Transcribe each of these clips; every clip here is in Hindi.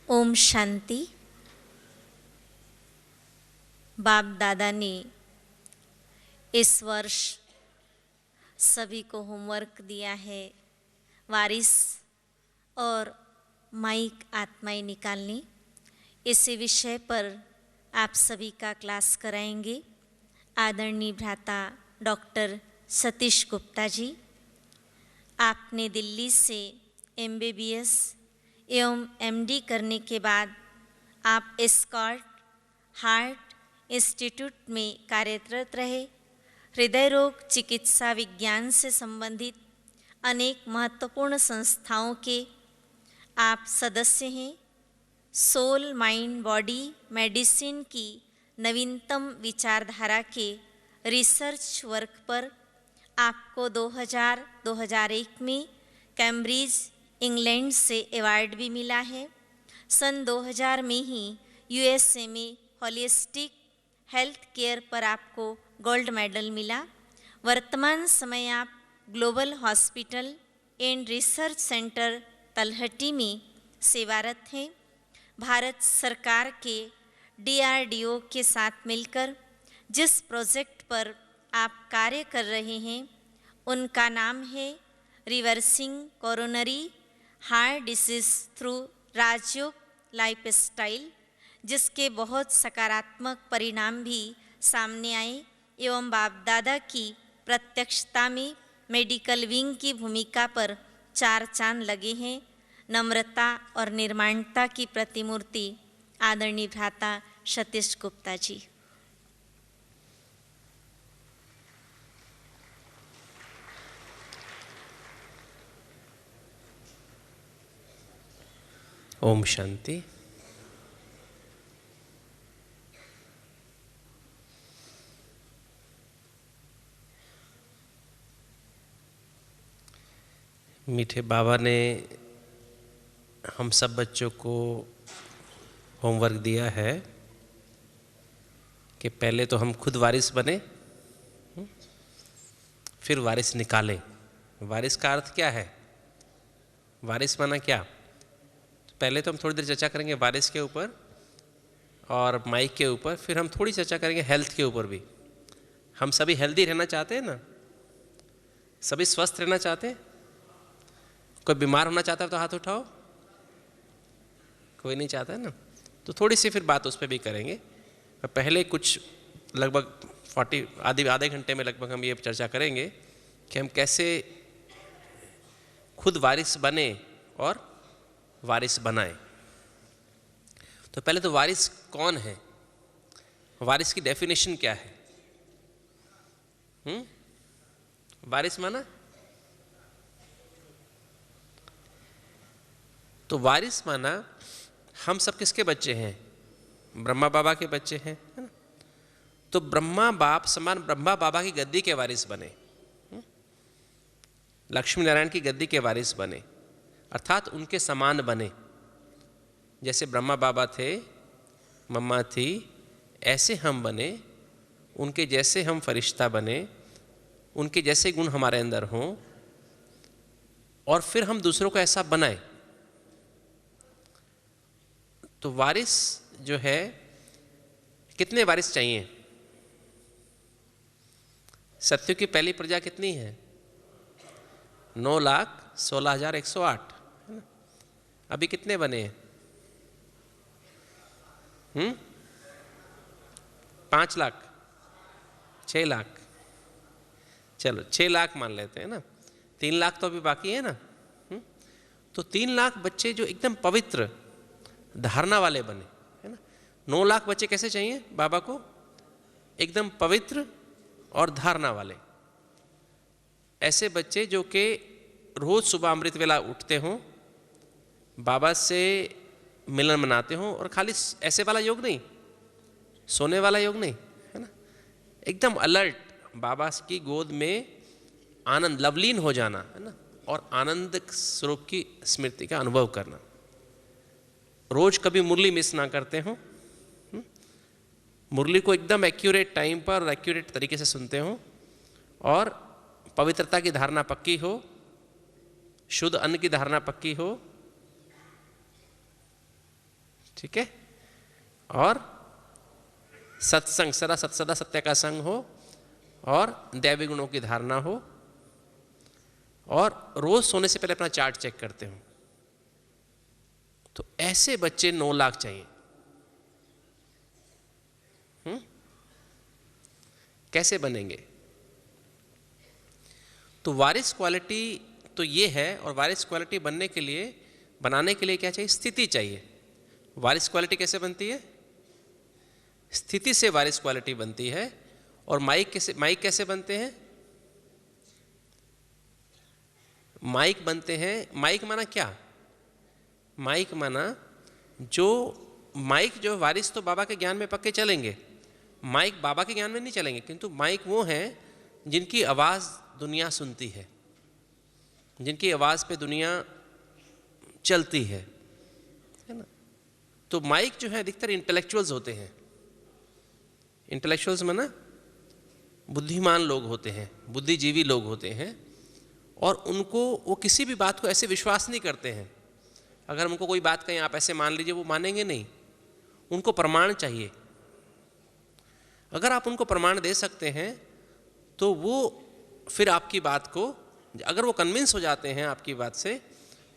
ओम शांति। बाप दादा ने इस वर्ष सभी को होमवर्क दिया है, वारिस और माइक आत्माएं निकालनी। इसी विषय पर आप सभी का क्लास कराएंगे आदरणीय भ्राता डॉक्टर सतीश गुप्ता जी। आपने दिल्ली से MBBS एवं MD करने के बाद आप एस्कॉर्ट हार्ट इंस्टीट्यूट में कार्यरत रहे। हृदय रोग चिकित्सा विज्ञान से संबंधित अनेक महत्वपूर्ण संस्थाओं के आप सदस्य हैं। सोल माइंड बॉडी मेडिसिन की नवीनतम विचारधारा के रिसर्च वर्क पर आपको 2000-2001 में कैम्ब्रिज इंग्लैंड से अवार्ड भी मिला है। सन 2000 में ही USA में होलिस्टिक हेल्थ केयर पर आपको गोल्ड मेडल मिला। वर्तमान समय आप global hospital and research centre तलहटी में सेवारत हैं। भारत सरकार के DRDO के साथ मिलकर जिस प्रोजेक्ट पर आप कार्य कर रहे हैं उनका नाम है reversing coronary heart disease through Rajyoga lifestyle, जिसके बहुत सकारात्मक परिणाम भी सामने आए एवं बाप दादा की प्रत्यक्षता में मेडिकल विंग की भूमिका पर 4 चांद लगे हैं। नम्रता और निर्माणता की प्रतिमूर्ति आदरणीय भ्राता सतीश गुप्ता जी। ओम शांति। मीठे बाबा ने हम सब बच्चों को होमवर्क दिया है कि पहले तो हम खुद वारिस बने, फिर वारिस निकालें। वारिस का अर्थ क्या है? वारिस माना क्या? पहले तो हम थोड़ी देर चर्चा करेंगे वारिस के ऊपर और माइक के ऊपर, फिर हम थोड़ी चर्चा करेंगे हेल्थ के ऊपर भी। हम सभी हेल्दी रहना चाहते हैं ना? सभी स्वस्थ रहना चाहते हैं? कोई बीमार होना चाहता है तो हाथ उठाओ। कोई नहीं चाहता है ना? तो थोड़ी सी फिर बात उस पर भी करेंगे। पहले कुछ लगभग आधे घंटे में लगभग हम ये चर्चा करेंगे कि हम कैसे खुद वारिस बने और वारिस बनाए। तो पहले तो वारिस कौन है? वारिस की डेफिनेशन क्या है? वारिस माना? तो वारिस माना हम सब किसके बच्चे हैं? ब्रह्मा बाबा के बच्चे हैं, है ना? तो ब्रह्मा बाप समान ब्रह्मा बाबा की गद्दी के वारिस बने, लक्ष्मी नारायण की गद्दी के वारिस बने, अर्थात उनके समान बने। जैसे ब्रह्मा बाबा थे, मम्मा थी, ऐसे हम बने, उनके जैसे हम फरिश्ता बने, उनके जैसे गुण हमारे अंदर हों और फिर हम दूसरों को ऐसा बनाए। तो वारिस जो है, कितने वारिस चाहिए? सत्य की पहली प्रजा कितनी है? 9,16,108। अभी कितने बने हैं? 5 लाख, 6 लाख, चलो 6 लाख मान लेते हैं ना। 3 लाख तो अभी बाकी है ना। तो 3 लाख बच्चे जो एकदम पवित्र धारणा वाले बने, है ना। 9 लाख बच्चे कैसे चाहिए बाबा को? एकदम पवित्र और धारणा वाले। ऐसे बच्चे जो कि रोज सुबह अमृत वेला उठते हों, बाबा से मिलन मनाते हों, और खाली ऐसे वाला योग नहीं, सोने वाला योग नहीं, है ना। एकदम अलर्ट, बाबा की गोद में आनंद लवलीन हो जाना, है ना, और आनंद स्वरूप की स्मृति का अनुभव करना। रोज कभी मुरली मिस ना करते हो, मुरली को एकदम एक्यूरेट टाइम पर और एक्यूरेट तरीके से सुनते हो, और पवित्रता की धारणा पक्की हो, शुद्ध अन्न की धारणा पक्की हो, ठीक है। और सत्संग, सदा सत्य का संग हो और दैवी गुणों की धारणा हो और रोज सोने से पहले अपना चार्ट चेक करते हो। तो ऐसे बच्चे 9 लाख चाहिए। कैसे बनेंगे? तो वारिस क्वालिटी तो ये है, और वारिस क्वालिटी बनाने के लिए क्या चाहिए? स्थिति चाहिए। वारिस क्वालिटी कैसे बनती है? स्थिति से वारिस क्वालिटी बनती है। और माइक कैसे बनते हैं? माइक बनते हैं, माइक माना क्या? माइक माना जो वारिस तो बाबा के ज्ञान में पक्के चलेंगे, माइक बाबा के ज्ञान में नहीं चलेंगे, किंतु माइक वो हैं जिनकी आवाज़ दुनिया सुनती है, जिनकी आवाज़ पे दुनिया चलती है ना। तो माइक जो है अधिकतर इंटेलेक्चुअल्स होते हैं। इंटेलेक्चुअल्स माना बुद्धिमान लोग होते हैं, बुद्धिजीवी लोग होते हैं, और वो किसी भी बात को ऐसे विश्वास नहीं करते हैं। अगर उनको कोई बात कहें आप ऐसे मान लीजिए, वो मानेंगे नहीं, उनको प्रमाण चाहिए। अगर आप उनको प्रमाण दे सकते हैं तो वो फिर आपकी बात को, अगर वो कन्विंस हो जाते हैं आपकी बात से,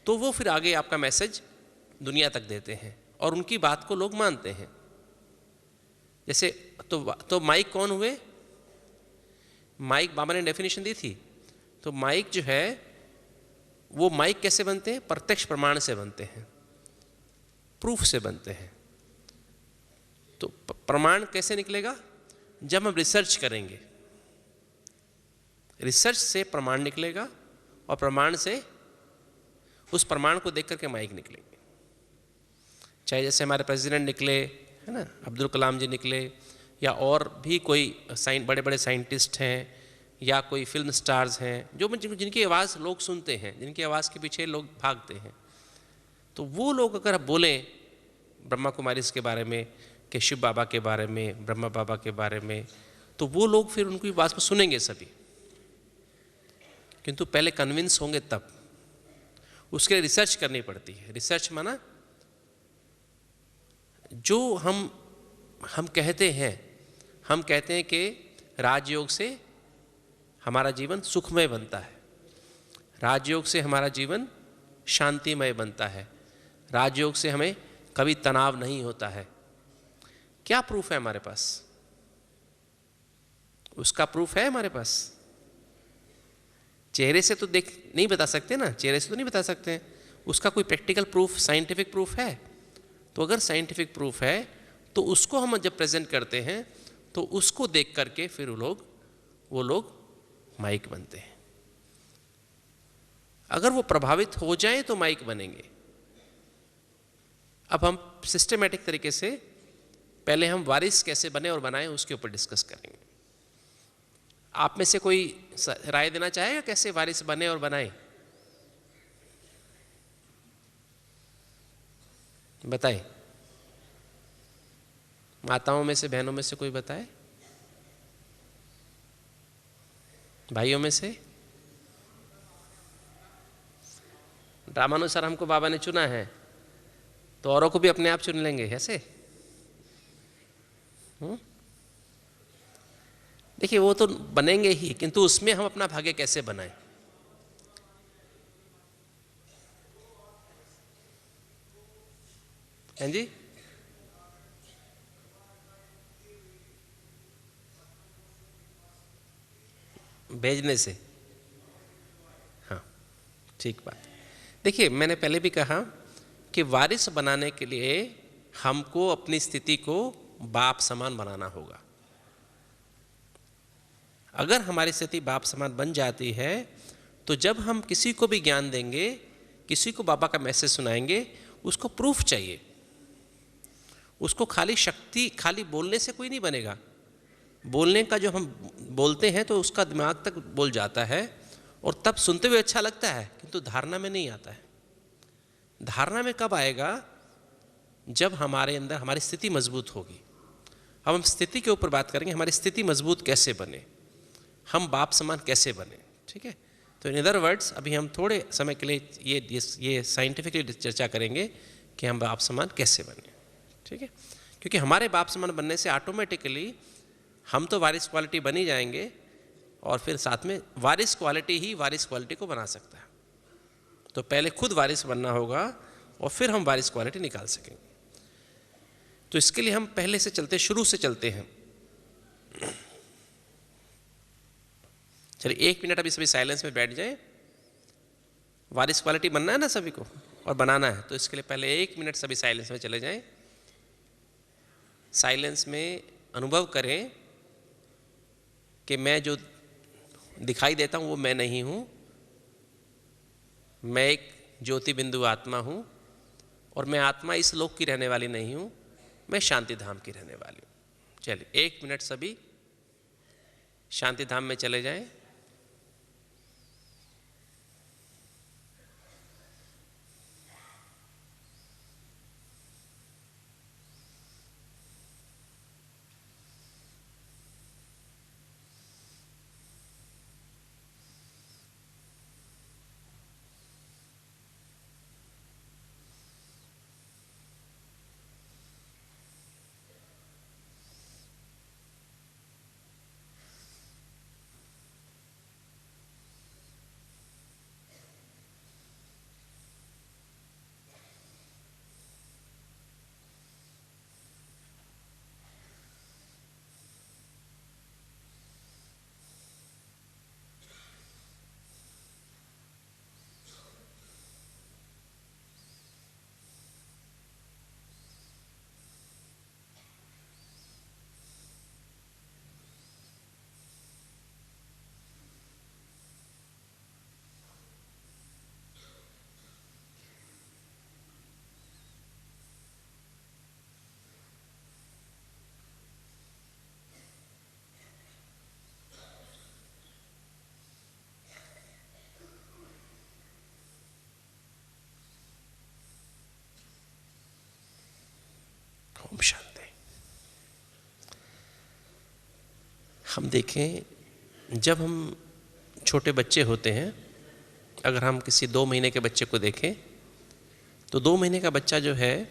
तो वो फिर आगे आपका मैसेज दुनिया तक देते हैं और उनकी बात को लोग मानते हैं। जैसे तो माइक कौन हुए? माइक बाबा ने डेफिनेशन दी थी। तो माइक जो है वो माइक कैसे बनते हैं? प्रत्यक्ष प्रमाण से बनते हैं, प्रूफ से बनते हैं। तो प्रमाण कैसे निकलेगा? जब हम रिसर्च करेंगे, रिसर्च से प्रमाण निकलेगा, और प्रमाण से उस प्रमाण को देख करके माइक निकलेंगे। चाहे जैसे हमारे प्रेसिडेंट निकले, है ना, अब्दुल कलाम जी निकले, या और भी कोई बड़े बड़े साइंटिस्ट हैं, या कोई फिल्म स्टार्स हैं, जिनकी आवाज़ लोग सुनते हैं, जिनकी आवाज़ के पीछे लोग भागते हैं। तो वो लोग अगर बोलें ब्रह्मा कुमारीज के बारे में, कि शिव बाबा के बारे में, ब्रह्मा बाबा के बारे में, तो वो लोग फिर उनकी बात को सुनेंगे सभी। किंतु पहले कन्विंस होंगे तब। उसके लिए रिसर्च करनी पड़ती है। रिसर्च माना जो हम कहते हैं कि राजयोग से हमारा जीवन सुखमय बनता है, राजयोग से हमारा जीवन शांतिमय बनता है, राजयोग से हमें कभी तनाव नहीं होता है। क्या प्रूफ है हमारे पास? उसका प्रूफ है हमारे पास। चेहरे से तो नहीं बता सकते ना, चेहरे से तो नहीं बता सकते। उसका कोई प्रैक्टिकल प्रूफ, साइंटिफिक प्रूफ है। तो अगर साइंटिफिक प्रूफ है तो उसको हम जब प्रेजेंट करते हैं तो उसको देख करके फिर वो लोग माइक बनते हैं। अगर वो प्रभावित हो जाएं तो माइक बनेंगे। अब हम सिस्टमैटिक तरीके से पहले हम वारिस कैसे बने और बनाएं उसके ऊपर डिस्कस करेंगे। आप में से कोई राय देना चाहेगा कैसे वारिस बने और बनाए? बताएं। माताओं में से, बहनों में से कोई बताए? भाइयों में से? ड्रामानुसार हमको बाबा ने चुना है तो औरों को भी अपने आप चुन लेंगे ऐसे? देखिए वो तो बनेंगे ही, किंतु उसमें हम अपना भाग्य कैसे बनाएं? हैं जी? भेजने से। हाँ, ठीक बात। देखिए मैंने पहले भी कहा कि वारिस बनाने के लिए हमको अपनी स्थिति को बाप समान बनाना होगा। अगर हमारी स्थिति बाप समान बन जाती है तो जब हम किसी को भी ज्ञान देंगे, किसी को बाबा का मैसेज सुनाएंगे, उसको प्रूफ चाहिए। उसको खाली बोलने से कोई नहीं बनेगा। बोलने का जो हम बोलते हैं तो उसका दिमाग तक बोल जाता है और तब सुनते हुए अच्छा लगता है, किंतु धारणा में नहीं आता है। धारणा में कब आएगा? जब हमारे अंदर हमारी स्थिति मजबूत होगी। अब हम स्थिति के ऊपर बात करेंगे, हमारी स्थिति मजबूत कैसे बने, हम बाप समान कैसे बने। ठीक है, तो इन अदर वर्ड्स अभी हम थोड़े समय के लिए ये साइंटिफिकली चर्चा करेंगे कि हम बाप समान कैसे बने। ठीक है, क्योंकि हमारे बाप समान बनने से ऑटोमेटिकली हम तो वारिस क्वालिटी बन ही जाएंगे, और फिर साथ में वारिस क्वालिटी ही वारिस क्वालिटी को बना सकता है। तो पहले खुद वारिस बनना होगा और फिर हम वारिस क्वालिटी निकाल सकेंगे। तो इसके लिए हम पहले से चलते, शुरू से चलते हैं। चलिए 1 मिनट अभी सभी साइलेंस में बैठ जाए। वारिस क्वालिटी बनना है ना सभी को, और बनाना है, तो इसके लिए पहले 1 मिनट सभी साइलेंस में चले जाएं। साइलेंस में अनुभव करें कि मैं जो दिखाई देता हूँ वो मैं नहीं हूँ, मैं एक ज्योति बिंदु आत्मा हूँ, और मैं आत्मा इस लोक की रहने वाली नहीं हूँ, मैं शांति धाम की रहने वाली हूँ। चलिए 1 मिनट सभी शांति धाम में चले जाएं। ओम शांति। हम देखें, जब हम छोटे बच्चे होते हैं, अगर हम किसी 2 महीने के बच्चे को देखें, तो 2 महीने का बच्चा जो है,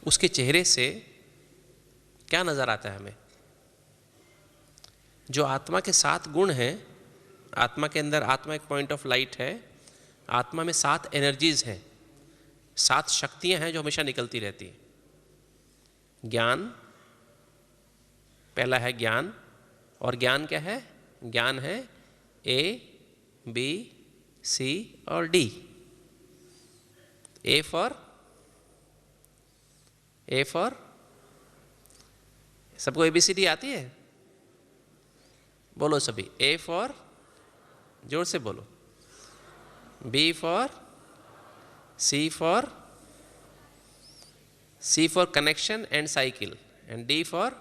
उसके चेहरे से क्या नज़र आता है हमें? जो आत्मा के 7 गुण हैं, आत्मा के अंदर, आत्मा एक पॉइंट ऑफ लाइट है, आत्मा में 7 एनर्जीज हैं, 7 शक्तियां हैं जो हमेशा निकलती रहती हैं। ज्ञान, पहला है ज्ञान, और ज्ञान क्या है? ज्ञान है A, B, C और D। A फॉर सबको ABCD आती है? बोलो सभी। A फॉर, जोर से बोलो। B for, C for connection and cycle, and D for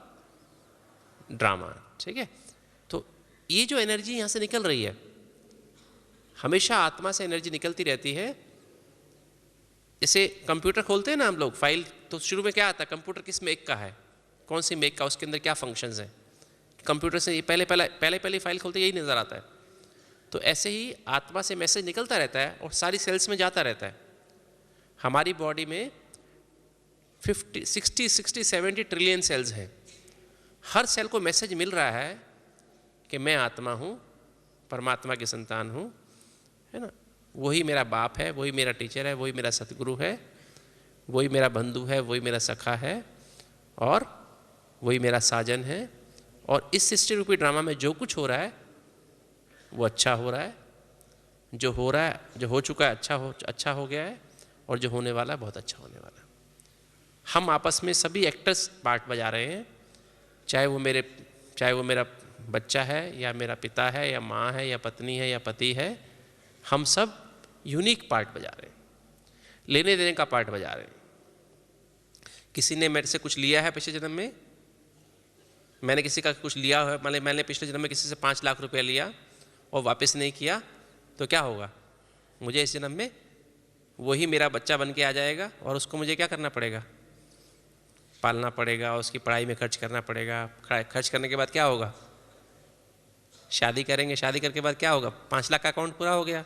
drama. ठीक है, तो ये जो एनर्जी यहाँ से निकल रही है, हमेशा आत्मा से एनर्जी निकलती रहती है। जैसे कंप्यूटर खोलते हैं ना हम लोग, फाइल, तो शुरू में क्या आता है? कंप्यूटर किस मेक का है, कौन सी मेक का, उसके अंदर क्या फंक्शंस हैं। कंप्यूटर से ये पहले फाइल खोलते यही नज़र आता है। तो ऐसे ही आत्मा से मैसेज निकलता रहता है और सारी सेल्स में जाता रहता है। हमारी बॉडी में 60-70 ट्रिलियन सेल्स हैं। हर सेल को मैसेज मिल रहा है कि मैं आत्मा हूँ, परमात्मा की संतान हूँ, है ना। वही मेरा बाप है, वही मेरा टीचर है, वही मेरा सतगुरु है, वही मेरा बंधु है, वही मेरा सखा है, और वही मेरा साजन है। और इस सृष्टि रूपी ड्रामा में जो कुछ हो रहा है वो अच्छा हो रहा है, जो हो रहा है, जो हो चुका है अच्छा हो गया है, और जो होने वाला है बहुत अच्छा होने वाला है। हम आपस में सभी एक्टर्स पार्ट बजा रहे हैं, चाहे वो मेरा बच्चा है, या मेरा पिता है, या माँ है, या पत्नी है, या पति है। हम सब यूनिक पार्ट बजा रहे हैं, लेने देने का पार्ट बजा रहे हैं। किसी ने मेरे से कुछ लिया है पिछले जन्म में, मैंने किसी का कुछ लिया है, मैंने पिछले जन्म में किसी से 5 लाख रुपया लिया और वापस नहीं किया, तो क्या होगा? मुझे इस जन्म में वही मेरा बच्चा बन के आ जाएगा, और उसको मुझे क्या करना पड़ेगा? पालना पड़ेगा, उसकी पढ़ाई में खर्च करना पड़ेगा। खर्च करने के बाद क्या होगा? शादी करेंगे, शादी करने के बाद क्या होगा? 5 लाख का अकाउंट पूरा हो गया,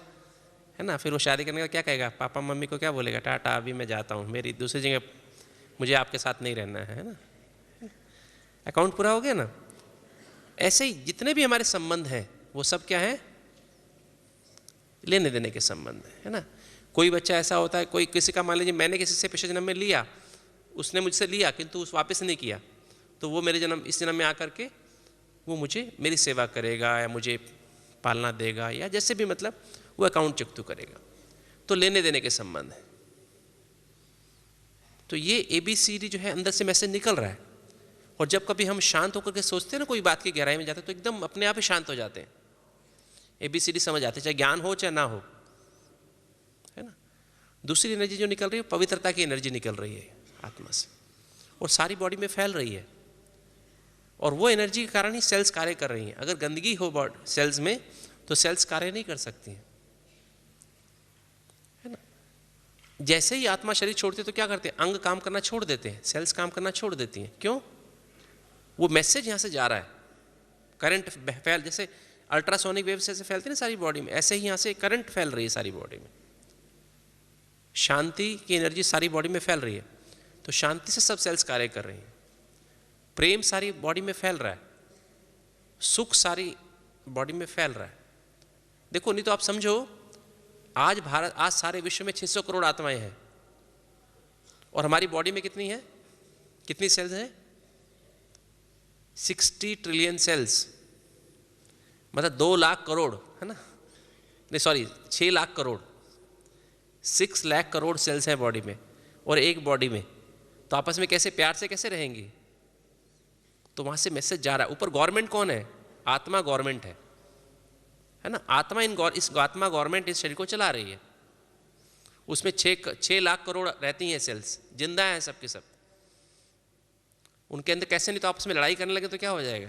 है ना। फिर वो शादी करने का क्या कहेगा? पापा मम्मी को क्या बोलेगा? टाटा, अभी मैं जाता हूँ, मेरी दूसरी जगह मुझे आपके साथ नहीं रहना है ना, अकाउंट पूरा हो गया ना। ऐसे ही जितने भी हमारे संबंध हैं वो सब क्या है, लेने देने के संबंध है ना। कोई बच्चा ऐसा होता है, कोई किसी का मान लीजिए मैंने किसी से पिछले जन्म में लिया, उसने मुझसे लिया किंतु उस वापस नहीं किया, तो वो मेरे जन्म इस जन्म में आकर के वो मुझे मेरी सेवा करेगा या मुझे पालना देगा या जैसे भी, मतलब वो अकाउंट चुकतू करेगा। तो लेने देने के संबंध है। तो ये ABCD जो है अंदर से मैसेज निकल रहा है। और जब कभी हम शांत होकर के सोचते हैं ना, कोई बात की गहराई में जाते हैं, तो एकदम अपने आप ही शांत हो जाते हैं, ABCD समझ आते हैं, चाहे ज्ञान हो चाहे ना हो, है ना। दूसरी एनर्जी जो निकल रही है, पवित्रता की एनर्जी निकल रही है आत्मा से और सारी बॉडी में फैल रही है। और वो एनर्जी के कारण ही सेल्स कार्य कर रही हैं। अगर गंदगी हो बॉडी सेल्स में तो सेल्स कार्य नहीं कर सकती हैं, है ना। जैसे ही आत्मा शरीर छोड़ती है तो क्या करते हैं, अंग काम करना छोड़ देते हैं, सेल्स काम करना छोड़ देती हैं। क्यों? वो मैसेज यहाँ से जा रहा है, करंट फैल, जैसे अल्ट्रासोनिक वेव से फैलती है ना सारी बॉडी में, ऐसे ही यहाँ से करंट फैल रही है सारी बॉडी में। शांति की एनर्जी सारी बॉडी में फैल रही है, तो शांति से सब सेल्स कार्य कर रही हैं। प्रेम सारी बॉडी में फैल रहा है, सुख सारी बॉडी में फैल रहा है। देखो, नहीं तो आप समझो, आज सारे विश्व में 600 करोड़ आत्माएं हैं और हमारी बॉडी में कितनी है, कितनी सेल्स हैं? 60 ट्रिलियन सेल्स, मतलब 2 लाख करोड़, है ना, नहीं सॉरी 6 लाख करोड़, 6 लाख करोड़ सेल्स हैं बॉडी में। और एक बॉडी में तो आपस में कैसे प्यार से कैसे रहेंगी? तो वहां से मैसेज जा रहा है। ऊपर गवर्नमेंट कौन है? आत्मा गवर्नमेंट है ना। आत्मा इस आत्मा गवर्नमेंट इस शरीर को चला रही है। उसमें 6 लाख करोड़ रहती हैं सेल्स, जिंदा हैं सबके सब। उनके अंदर कैसे, नहीं तो आपस में लड़ाई करने लगे तो क्या हो जाएगा,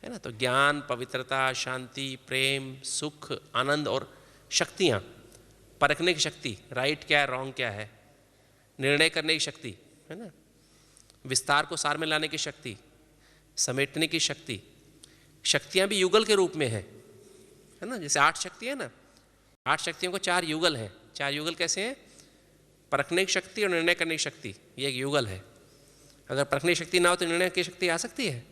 है ना। तो ज्ञान, पवित्रता, शांति, प्रेम, सुख, आनंद और शक्तियाँ, परखने की शक्ति, राइट क्या है रॉन्ग क्या है, निर्णय करने की शक्ति, है ना, विस्तार को सार में लाने की शक्ति, समेटने की शक्ति। शक्तियाँ भी युगल के रूप में है ना। जैसे 8 शक्ति है ना, 8 शक्तियों को 4 युगल हैं। 4 युगल कैसे हैं? परखने की शक्ति और निर्णय करने की शक्ति, ये एक युगल है। अगर परखने की शक्ति ना हो तो निर्णय की शक्ति आ सकती है।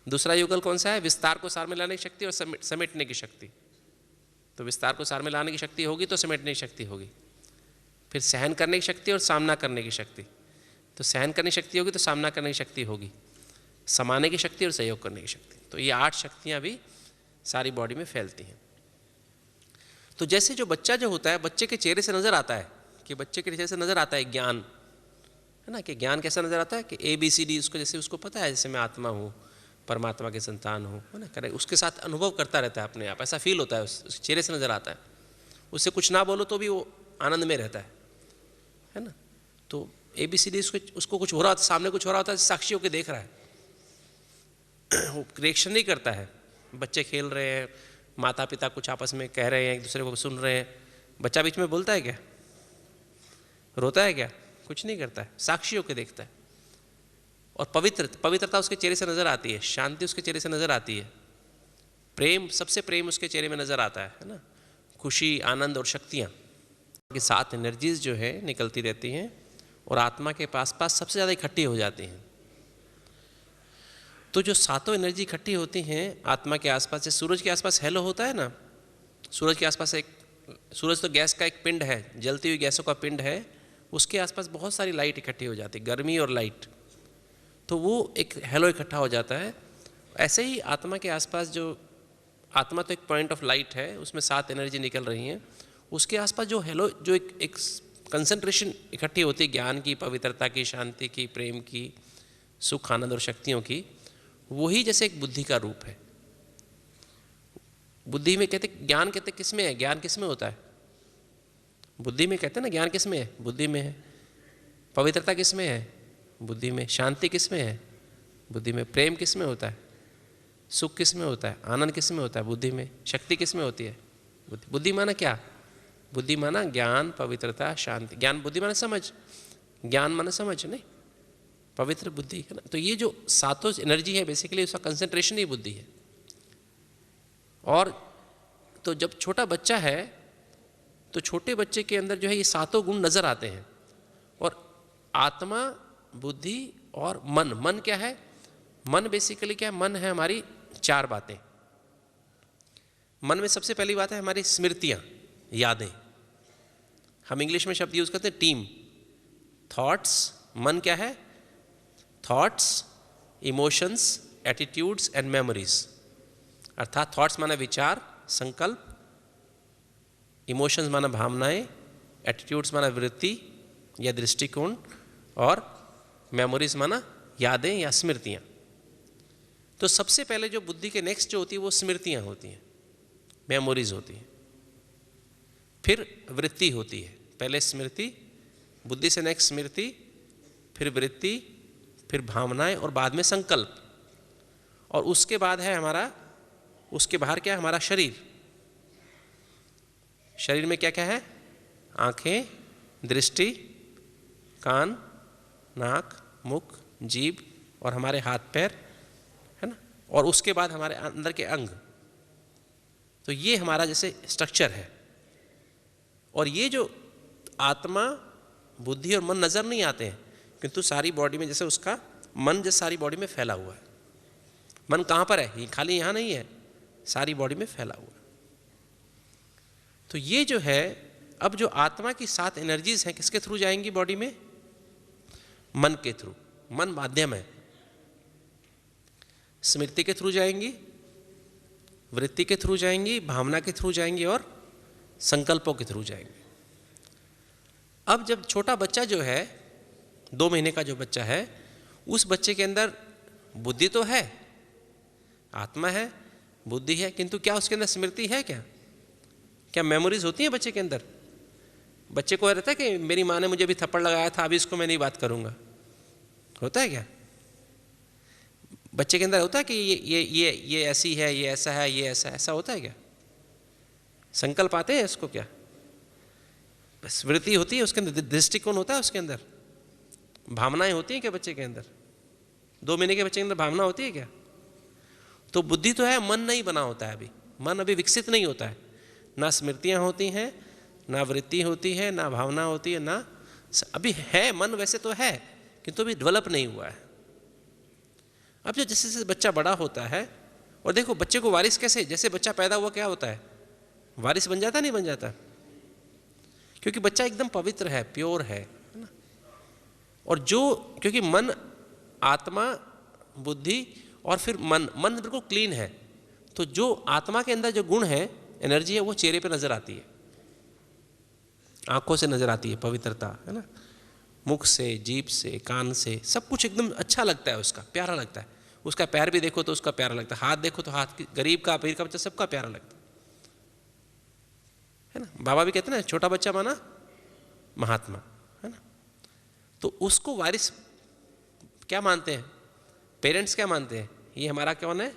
दूसरा युगल कौन सा है? विस्तार को सार में लाने की शक्ति और समेटने की शक्ति। तो विस्तार को सार में लाने की शक्ति होगी तो समेटने की शक्ति होगी। फिर सहन करने की शक्ति और सामना करने की शक्ति। तो सहन करने की शक्ति होगी तो सामना करने की शक्ति होगी, समाने की शक्ति और सहयोग करने की शक्ति। तो ये 8 शक्तियाँ भी सारी बॉडी में फैलती हैं। तो जैसे जो बच्चा जो होता है, बच्चे के चेहरे से नज़र आता है कि बच्चे के चेहरे से नज़र आता है ज्ञान, है ना, कि ज्ञान कैसा नज़र आता है कि ABCD उसको, जैसे उसको पता है जैसे मैं आत्मा हूँ, परमात्मा की संतान हूँ, है ना, करे उसके साथ अनुभव करता रहता है अपने आप, ऐसा फील होता है, उसके चेहरे से नज़र आता है। उससे कुछ ना बोलो तो भी वो आनंद में रहता है ना। तो ABCD उसको कुछ हो रहा होता है, सामने कुछ हो रहा होता है, साक्षी होकर देख रहा है, वो रिएक्शन नहीं करता है। बच्चे खेल रहे हैं, माता पिता कुछ आपस में कह रहे हैं, एक दूसरे को सुन रहे हैं, बच्चा बीच में बोलता है क्या, रोता है क्या? कुछ नहीं करता है, साक्षी होकर देखता है। और पवित्रता उसके चेहरे से नज़र आती है, शांति उसके चेहरे से नज़र आती है, प्रेम, सबसे प्रेम उसके चेहरे में नज़र आता है ना, खुशी, आनंद और शक्तियाँ के साथ एनर्जीज जो है निकलती रहती हैं और आत्मा के पास सबसे ज़्यादा इकट्ठी हो जाती हैं। तो जो सातों एनर्जी इकट्ठी होती हैं आत्मा के आसपास, से सूरज के आसपास हेलो होता है ना, सूरज के आसपास सूरज तो गैस का एक पिंड है, जलती हुई गैसों का पिंड है, उसके आसपास बहुत सारी लाइट इकट्ठी हो जाती है, गर्मी और लाइट, तो वो एक हेलो इकट्ठा हो जाता है। ऐसे ही आत्मा के आसपास जो आत्मा तो एक पॉइंट ऑफ लाइट है, उसमें 7 एनर्जी निकल रही हैं, उसके आसपास जो हेलो, जो एक कंसंट्रेशन इकट्ठी होती है ज्ञान की, पवित्रता की, शांति की, प्रेम की, सुख, आनंद और शक्तियों की, वही जैसे एक बुद्धि का रूप है। बुद्धि में कहते, ज्ञान कहते किस में है? ज्ञान किस में होता है? बुद्धि में कहते हैं ना, ज्ञान किस में है? बुद्धि में है। पवित्रता किस में है? बुद्धि में। शांति किस में है? बुद्धि में। प्रेम किस में होता है? सुख किस में होता है? आनंद किस में होता है? बुद्धि में। शक्ति किस में होती है? बुद्धि। बुद्धि माना क्या? बुद्धि माना ज्ञान, पवित्रता, शांति। ज्ञान, बुद्धि माना समझ, ज्ञान माना समझ, नहीं, पवित्र बुद्धि, है ना। तो ये जो सातों एनर्जी है बेसिकली उसका कंसंट्रेशन ही बुद्धि है। और तो जब छोटा बच्चा है तो छोटे बच्चे के अंदर जो है ये सातों गुण नज़र आते हैं, और आत्मा, बुद्धि और मन। मन क्या है? मन बेसिकली क्या है? मन है हमारी चार बातें। मन में सबसे पहली बात है हमारी स्मृतियाँ, यादें। हम इंग्लिश में शब्द यूज करते हैं टीम, थॉट्स। मन क्या है? Thoughts, emotions, attitudes and memories. अर्थात थॉट्स माना विचार, संकल्प, इमोशंस माना भावनाएं, एटीट्यूड्स माना वृत्ति या दृष्टिकोण, और मेमोरीज माना यादें या स्मृतियाँ। तो सबसे पहले जो बुद्धि के नेक्स्ट जो होती है वो स्मृतियाँ होती हैं, मेमोरीज होती हैं। फिर वृत्ति होती है, पहले स्मृति, बुद्धि से नेक्स्ट स्मृति, फिर वृत्ति, फिर भावनाएं और बाद में संकल्प। और उसके बाद है हमारा, उसके बाहर क्या है? हमारा शरीर। शरीर में क्या क्या है? आंखें, दृष्टि, कान, नाक, मुख, जीभ और हमारे हाथ पैर, है ना। और उसके बाद हमारे अंदर के अंग। तो ये हमारा जैसे स्ट्रक्चर है। और ये जो आत्मा, बुद्धि और मन नजर नहीं आते हैं, किंतु सारी बॉडी में, जैसे उसका मन जैसे सारी बॉडी में फैला हुआ है। मन कहाँ पर है? ये खाली यहाँ नहीं है, सारी बॉडी में फैला हुआ है। तो ये जो है, अब जो आत्मा की 7 एनर्जीज हैं किसके थ्रू जाएंगी बॉडी में? मन के थ्रू। मन माध्यम है। स्मृति के थ्रू जाएंगी, वृत्ति के थ्रू जाएंगी, भावना के थ्रू जाएंगी और संकल्पों के थ्रू जाएंगे। अब जब छोटा बच्चा जो है, 2 महीने का जो बच्चा है, उस बच्चे के अंदर बुद्धि तो है, आत्मा है, बुद्धि है, किंतु क्या उसके अंदर स्मृति है? क्या मेमोरीज होती हैं बच्चे के अंदर? बच्चे को रहता है कि मेरी माँ ने मुझे भी थप्पड़ लगाया था, अभी इसको मैं नहीं बात करूंगा, होता है क्या? बच्चे के अंदर होता है कि ये ऐसी है, ये ऐसा है, ये ऐसा, ऐसा होता है क्या? संकल्प आते हैं इसको? क्या स्मृति होती है उसके अंदर? दृष्टिकोण होता है उसके अंदर? भावनाएं होती हैं क्या बच्चे के अंदर? 2 महीने के बच्चे के अंदर भावना होती है क्या? तो बुद्धि तो है, मन नहीं बना होता है अभी, मन अभी विकसित नहीं होता है। ना स्मृतियां होती हैं, ना वृत्ति होती है, ना भावना होती है, ना अभी है। मन वैसे तो है, किंतु अभी डेवलप नहीं हुआ है। अब जो जैसे जैसे बच्चा बड़ा होता है, और देखो बच्चे को वारिस कैसे, जैसे बच्चा पैदा हुआ क्या होता है? वारिस बन जाता, नहीं बन जाता? क्योंकि बच्चा एकदम पवित्र है, प्योर है ना। और जो, क्योंकि मन, आत्मा, बुद्धि और फिर मन बिल्कुल क्लीन है, तो जो आत्मा के अंदर जो गुण है, एनर्जी है, वो चेहरे पे नजर आती है, आंखों से नजर आती है, पवित्रता, है ना। मुख से, जीभ से, कान से, सब कुछ एकदम अच्छा लगता है, उसका प्यारा लगता है। उसका पैर भी देखो तो उसका प्यारा लगता है, हाथ देखो तो हाथ, गरीब का, अमीर का बच्चा, सबका प्यारा लगता है ना। बाबा भी कहते हैं ना, छोटा बच्चा माना महात्मा, है ना। तो उसको वारिस क्या मानते हैं? पेरेंट्स क्या मानते हैं? ये हमारा कौन है?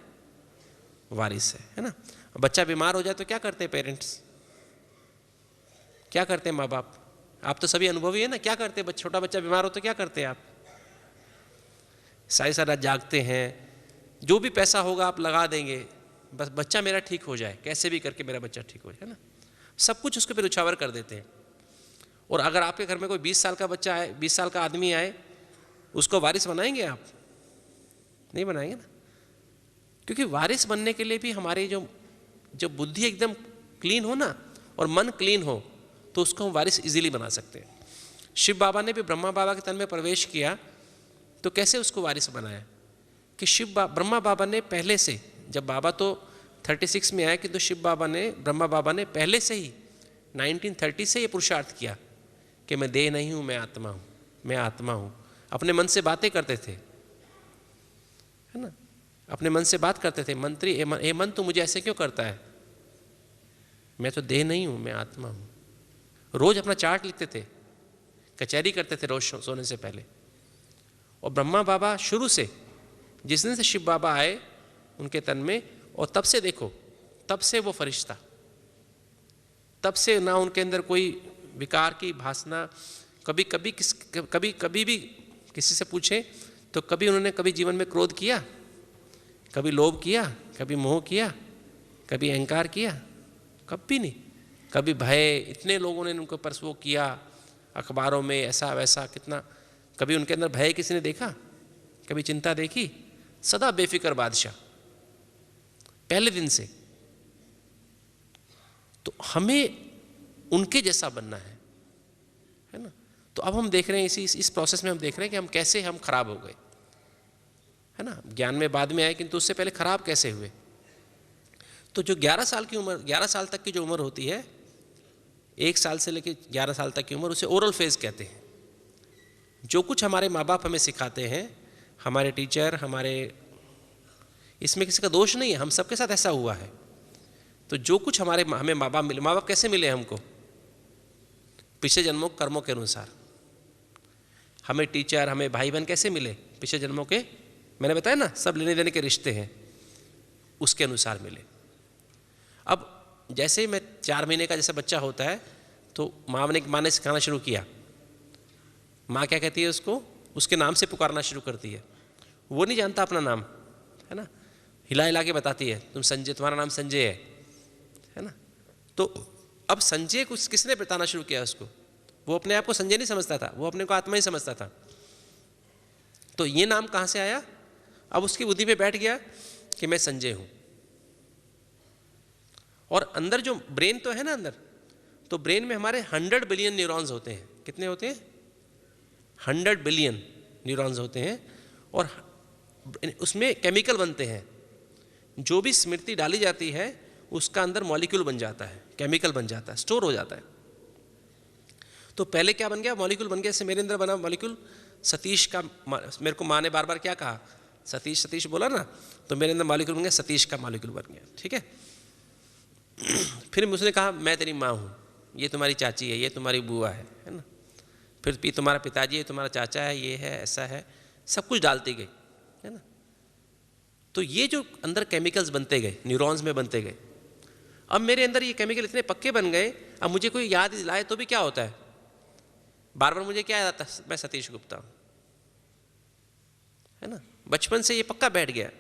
वारिस है ना। बच्चा बीमार हो जाए तो क्या करते हैं पेरेंट्स? क्या करते हैं माँ बाप? आप तो सभी अनुभवी है ना। क्या करते हैं? छोटा बच्चा बीमार हो तो क्या करते हैं आप? सारी रात जागते हैं, जो भी पैसा होगा आप लगा देंगे, बस बच्चा मेरा ठीक हो जाए, कैसे भी करके मेरा बच्चा ठीक हो जाए, है ना। सब कुछ उसके पे उछावर कर देते हैं। और अगर आपके घर में कोई 20 साल का बच्चा आए, 20 साल का आदमी आए, उसको वारिस बनाएंगे आप? नहीं बनाएंगे ना। क्योंकि वारिस बनने के लिए भी हमारी जो बुद्धि एकदम क्लीन हो ना, और मन क्लीन हो, तो उसको हम वारिस इजीली बना सकते हैं। शिव बाबा ने भी ब्रह्मा बाबा के तन में प्रवेश किया, तो कैसे उसको वारिस बनाया? कि ब्रह्मा बाबा ने पहले से, जब बाबा तो 36 में आए, कि तो ब्रह्मा बाबा ने पहले से ही 1930 से ये पुरुषार्थ किया कि मैं देह नहीं हूँ, मैं आत्मा हूँ, मैं आत्मा हूँ। अपने मन से बातें करते थे, है ना। अपने मन से बात करते थे, मंत्री ए मन तू मुझे ऐसे क्यों करता है, मैं तो देह नहीं हूँ, मैं आत्मा हूँ। रोज अपना चार्ट लिखते थे, कचहरी करते थे रोज सोने से पहले। और ब्रह्मा बाबा शुरू से, जिस दिन से शिव बाबा आए उनके तन में, और तब से देखो, तब से वो फरिश्ता, तब से ना उनके अंदर कोई विकार की भासना। कभी भी किसी से पूछे तो कभी उन्होंने कभी जीवन में क्रोध किया, कभी लोभ किया, कभी मोह किया, कभी अहंकार किया? कभी नहीं। कभी भय, इतने लोगों ने उनके ऊपर वो किया, अखबारों में ऐसा वैसा, कितना कभी उनके अंदर भय किसी ने देखा? कभी चिंता देखी? सदा बेफिक्र बादशाह पहले दिन से। तो हमें उनके जैसा बनना है ना। तो अब हम देख रहे हैं इस प्रोसेस में हम देख रहे हैं कि हम कैसे हम खराब हो गए, है ना। ज्ञान में बाद में आए, किंतु उससे पहले खराब कैसे हुए। तो जो 11 साल की उम्र, 11 साल तक की जो उम्र होती है, 1 साल से लेकर 11 साल तक की उम्र, उसे ओरल फेज कहते हैं। जो कुछ हमारे माँ बाप हमें सिखाते हैं, हमारे टीचर, हमारे, इसमें किसी का दोष नहीं है, हम सबके साथ ऐसा हुआ है। तो जो कुछ हमें माँ बाप मिले, माँ बाप कैसे मिले हमको? पिछले जन्मों कर्मों के अनुसार। हमें टीचर, हमें भाई बहन कैसे मिले? पिछले जन्मों के, मैंने बताया ना, सब लेने देने के रिश्ते हैं, उसके अनुसार मिले। अब जैसे मैं 4 महीने का जैसा बच्चा होता है, तो माँ ने सिखाना शुरू किया। माँ क्या कहती है उसको? उसके नाम से पुकारना शुरू करती है। वो नहीं जानता अपना नाम, है ना, हिला हिला के बताती है, तुम संजय, तुम्हारा नाम संजय है ना। तो अब संजय को किसने बताना शुरू किया उसको? वो अपने आप को संजय नहीं समझता था, वो अपने को आत्मा ही समझता था। तो ये नाम कहाँ से आया? अब उसकी बुद्धि में बैठ गया कि मैं संजय हूँ। और अंदर जो ब्रेन तो है ना अंदर, तो ब्रेन में हमारे 100 बिलियन न्यूरॉन्स होते हैं। कितने होते हैं? 100 बिलियन न्यूरॉन्स होते हैं। और उसमें केमिकल बनते हैं। जो भी स्मृति डाली जाती है उसका अंदर मॉलिक्यूल बन जाता है, केमिकल बन जाता है, स्टोर हो जाता है। तो पहले क्या बन गया? मॉलिक्यूल बन गया। जैसे मेरे अंदर बना मॉलिक्यूल सतीश का। मेरे को माँ ने बार बार क्या कहा? सतीश सतीश बोला ना, तो मेरे अंदर मॉलिक्यूल बन गया, सतीश का मॉलिक्यूल बन गया। ठीक है। फिर उसने कहा मैं तेरी माँ हूँ, ये तुम्हारी चाची है, ये तुम्हारी बुआ है ना। फिर तुम्हारा पिताजी है, तुम्हारा चाचा है, ये है, ऐसा है, सब कुछ डालती गई, है ना। तो ये जो अंदर केमिकल्स बनते गए, न्यूरॉन्स में बनते गए। अब मेरे अंदर ये केमिकल इतने पक्के बन गए, अब मुझे कोई याद दिलाए तो भी क्या होता है? बार बार मुझे क्या याद आता है? मैं सतीश गुप्ता हूँ, है ना। बचपन से ये पक्का बैठ गया।